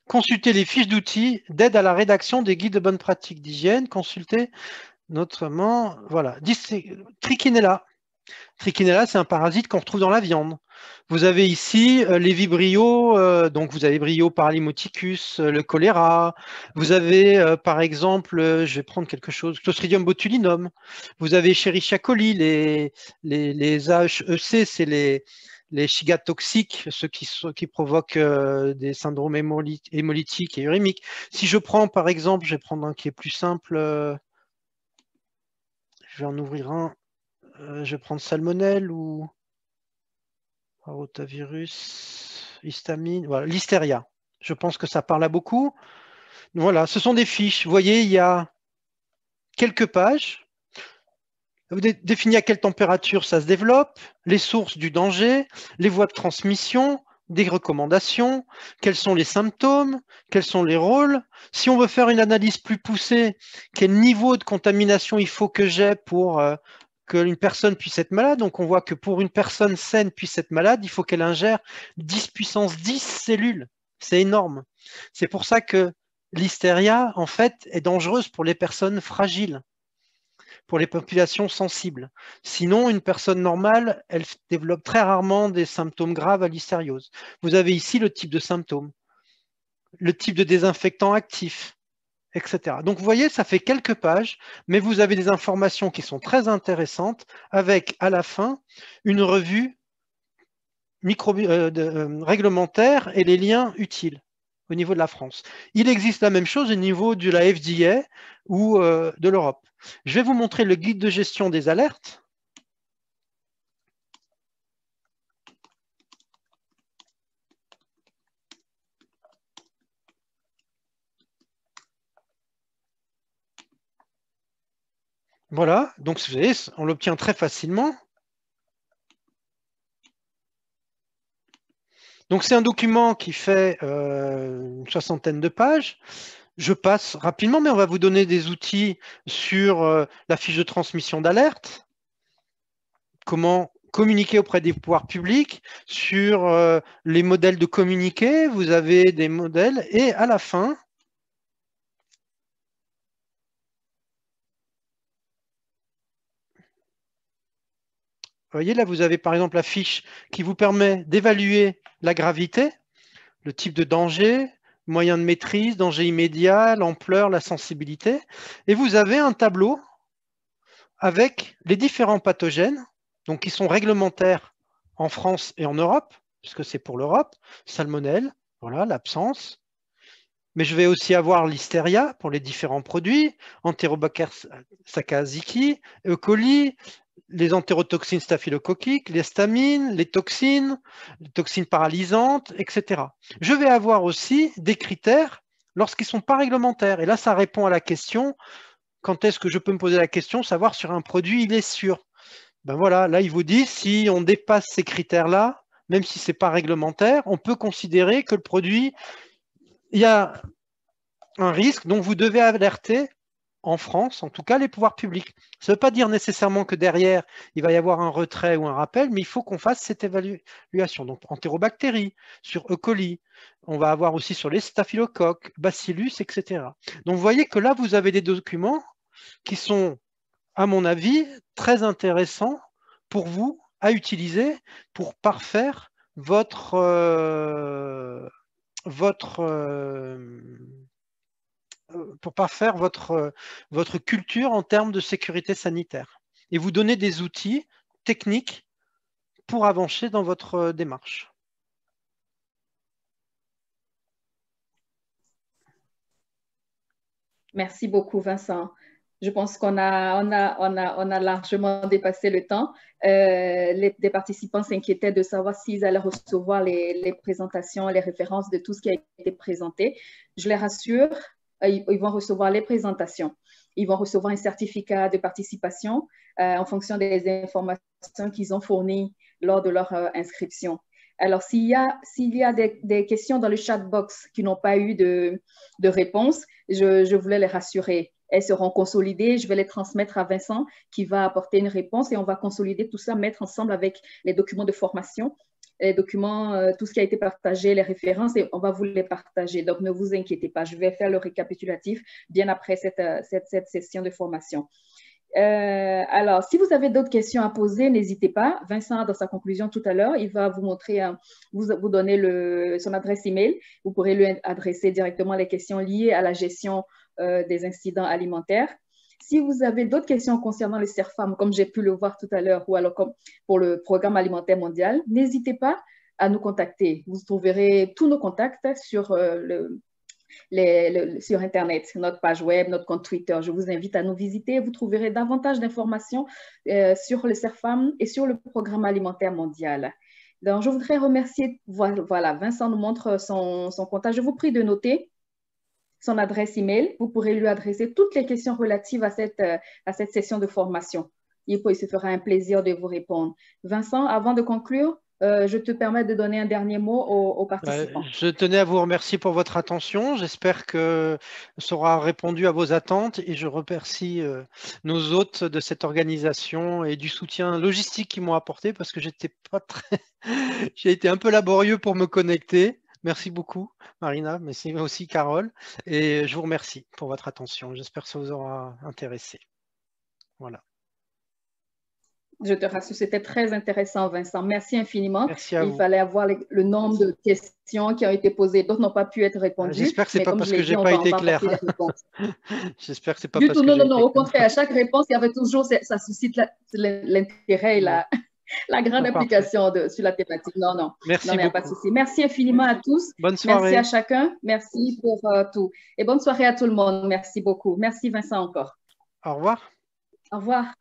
consulter les fiches d'outils d'aide à la rédaction des guides de bonnes pratiques d'hygiène. Consultez notamment, voilà, Trichinella. Trichinella, c'est un parasite qu'on retrouve dans la viande. Vous avez ici les vibrio, donc vous avez Brio paralymoticus, le choléra. Vous avez, par exemple, je vais prendre quelque chose, Clostridium botulinum. Vous avez Escherichia coli, les AHEC, c'est les Shiga toxiques, ceux qui provoquent des syndromes hémolytiques et urémiques. Si je prends, par exemple, je vais prendre un qui est plus simple, je vais en ouvrir un. Je vais prendre salmonelle ou rotavirus, histamine, voilà, listeria. Je pense que ça parle à beaucoup. Voilà, ce sont des fiches. Vous voyez, il y a quelques pages. Vous définissez à quelle température ça se développe, les sources du danger, les voies de transmission, des recommandations, quels sont les symptômes, quels sont les rôles. Si on veut faire une analyse plus poussée, quel niveau de contamination il faut que j'ai pour qu'une personne puisse être malade. Donc, on voit que pour une personne saine puisse être malade, il faut qu'elle ingère 10 puissance 10 cellules. C'est énorme. C'est pour ça que l'hystéria, en fait, est dangereuse pour les personnes fragiles, pour les populations sensibles. Sinon, une personne normale, elle développe très rarement des symptômes graves à l'hystériose. Vous avez ici le type de symptômes, le type de désinfectant actif, etc. Donc, vous voyez, ça fait quelques pages, mais vous avez des informations qui sont très intéressantes avec, à la fin, une revue réglementaire et les liens utiles au niveau de la France. Il existe la même chose au niveau de la FDA ou de l'Europe. Je vais vous montrer le guide de gestion des alertes. Voilà, donc vous voyez, on l'obtient très facilement. Donc c'est un document qui fait une 60aine de pages. Je passe rapidement, mais on va vous donner des outils sur la fiche de transmission d'alerte, comment communiquer auprès des pouvoirs publics, sur les modèles de communiquer, vous avez des modèles, et à la fin, vous voyez, là, vous avez par exemple la fiche qui vous permet d'évaluer la gravité, le type de danger, moyen de maîtrise, danger immédiat, l'ampleur, la sensibilité. Et vous avez un tableau avec les différents pathogènes, donc qui sont réglementaires en France et en Europe, puisque c'est pour l'Europe, salmonelle, voilà, l'absence. Mais je vais aussi avoir Listeria pour les différents produits, Enterobacter sakaziki, E. coli, les entérotoxines staphylocoquiques, les stamines, les toxines paralysantes, etc. Je vais avoir aussi des critères lorsqu'ils ne sont pas réglementaires. Et là, ça répond à la question, quand est-ce que je peux me poser la question, savoir sur un produit, il est sûr. Ben voilà, là, il vous dit, si on dépasse ces critères-là, même si ce n'est pas réglementaire, on peut considérer que le produit, il y a un risque dont vous devez alerter, en France, en tout cas, les pouvoirs publics. Ça ne veut pas dire nécessairement que derrière, il va y avoir un retrait ou un rappel, mais il faut qu'on fasse cette évaluation. Donc, entérobactéries, sur E. coli, on va avoir aussi sur les staphylocoques, bacillus, etc. Donc, vous voyez que là, vous avez des documents qui sont, à mon avis, très intéressants pour vous à utiliser pour parfaire votre culture en termes de sécurité sanitaire et vous donner des outils techniques pour avancer dans votre démarche. Merci beaucoup, Vincent. Je pense qu'on a largement dépassé le temps. Les participants s'inquiétaient de savoir s'ils allaient recevoir les présentations, les références de tout ce qui a été présenté. Je les rassure, ils vont recevoir les présentations. Ils vont recevoir un certificat de participation en fonction des informations qu'ils ont fournies lors de leur inscription. Alors, s'il y a des questions dans le chat box qui n'ont pas eu de réponse, je voulais les rassurer. Elles seront consolidées. Je vais les transmettre à Vincent qui va apporter une réponse et on va consolider tout ça, mettre ensemble avec les documents de formation, les documents, tout ce qui a été partagé, les références, et on va vous les partager. Donc, ne vous inquiétez pas. Je vais faire le récapitulatif bien après cette session de formation. Alors, si vous avez d'autres questions à poser, n'hésitez pas. Vincent, dans sa conclusion tout à l'heure, il va vous montrer, vous donner son adresse email. Vous pourrez lui adresser directement les questions liées à la gestion des incidents alimentaires. Si vous avez d'autres questions concernant le CERFAM, comme j'ai pu le voir tout à l'heure, ou alors comme pour le Programme alimentaire mondial, n'hésitez pas à nous contacter. Vous trouverez tous nos contacts sur sur Internet, notre page web, notre compte Twitter. Je vous invite à nous visiter. Vous trouverez davantage d'informations sur le CERFAM et sur le Programme alimentaire mondial. Donc, je voudrais remercier, voilà, Vincent nous montre son contact. Je vous prie de noter son adresse email. Vous pourrez lui adresser toutes les questions relatives à cette session de formation. Il se fera un plaisir de vous répondre. Vincent, avant de conclure, je te permets de donner un dernier mot aux participants. Je tenais à vous remercier pour votre attention. J'espère que ça aura répondu à vos attentes et je remercie nos hôtes de cette organisation et du soutien logistique qu'ils m'ont apporté parce que j'étais pas très... J'ai été un peu laborieux pour me connecter. Merci beaucoup, Marina, mais c'est aussi Carole. Et je vous remercie pour votre attention. J'espère que ça vous aura intéressé. Voilà. Je te rassure, c'était très intéressant, Vincent. Merci infiniment. Merci à vous. Il fallait avoir le nombre de questions qui ont été posées. D'autres n'ont pas pu être répondues. J'espère que ce n'est pas parce que je n'ai pas été clair. J'espère que ce n'est pas parce que j'ai été clair. Non, au contraire, à chaque réponse, il y avait toujours, ça suscite l'intérêt et la grande implication sur la thématique. Non, merci il n'y a pas de souci. Merci infiniment à tous. Bonne soirée. Merci à chacun. Merci pour tout. Et bonne soirée à tout le monde. Merci beaucoup. Merci, Vincent, encore. Au revoir. Au revoir.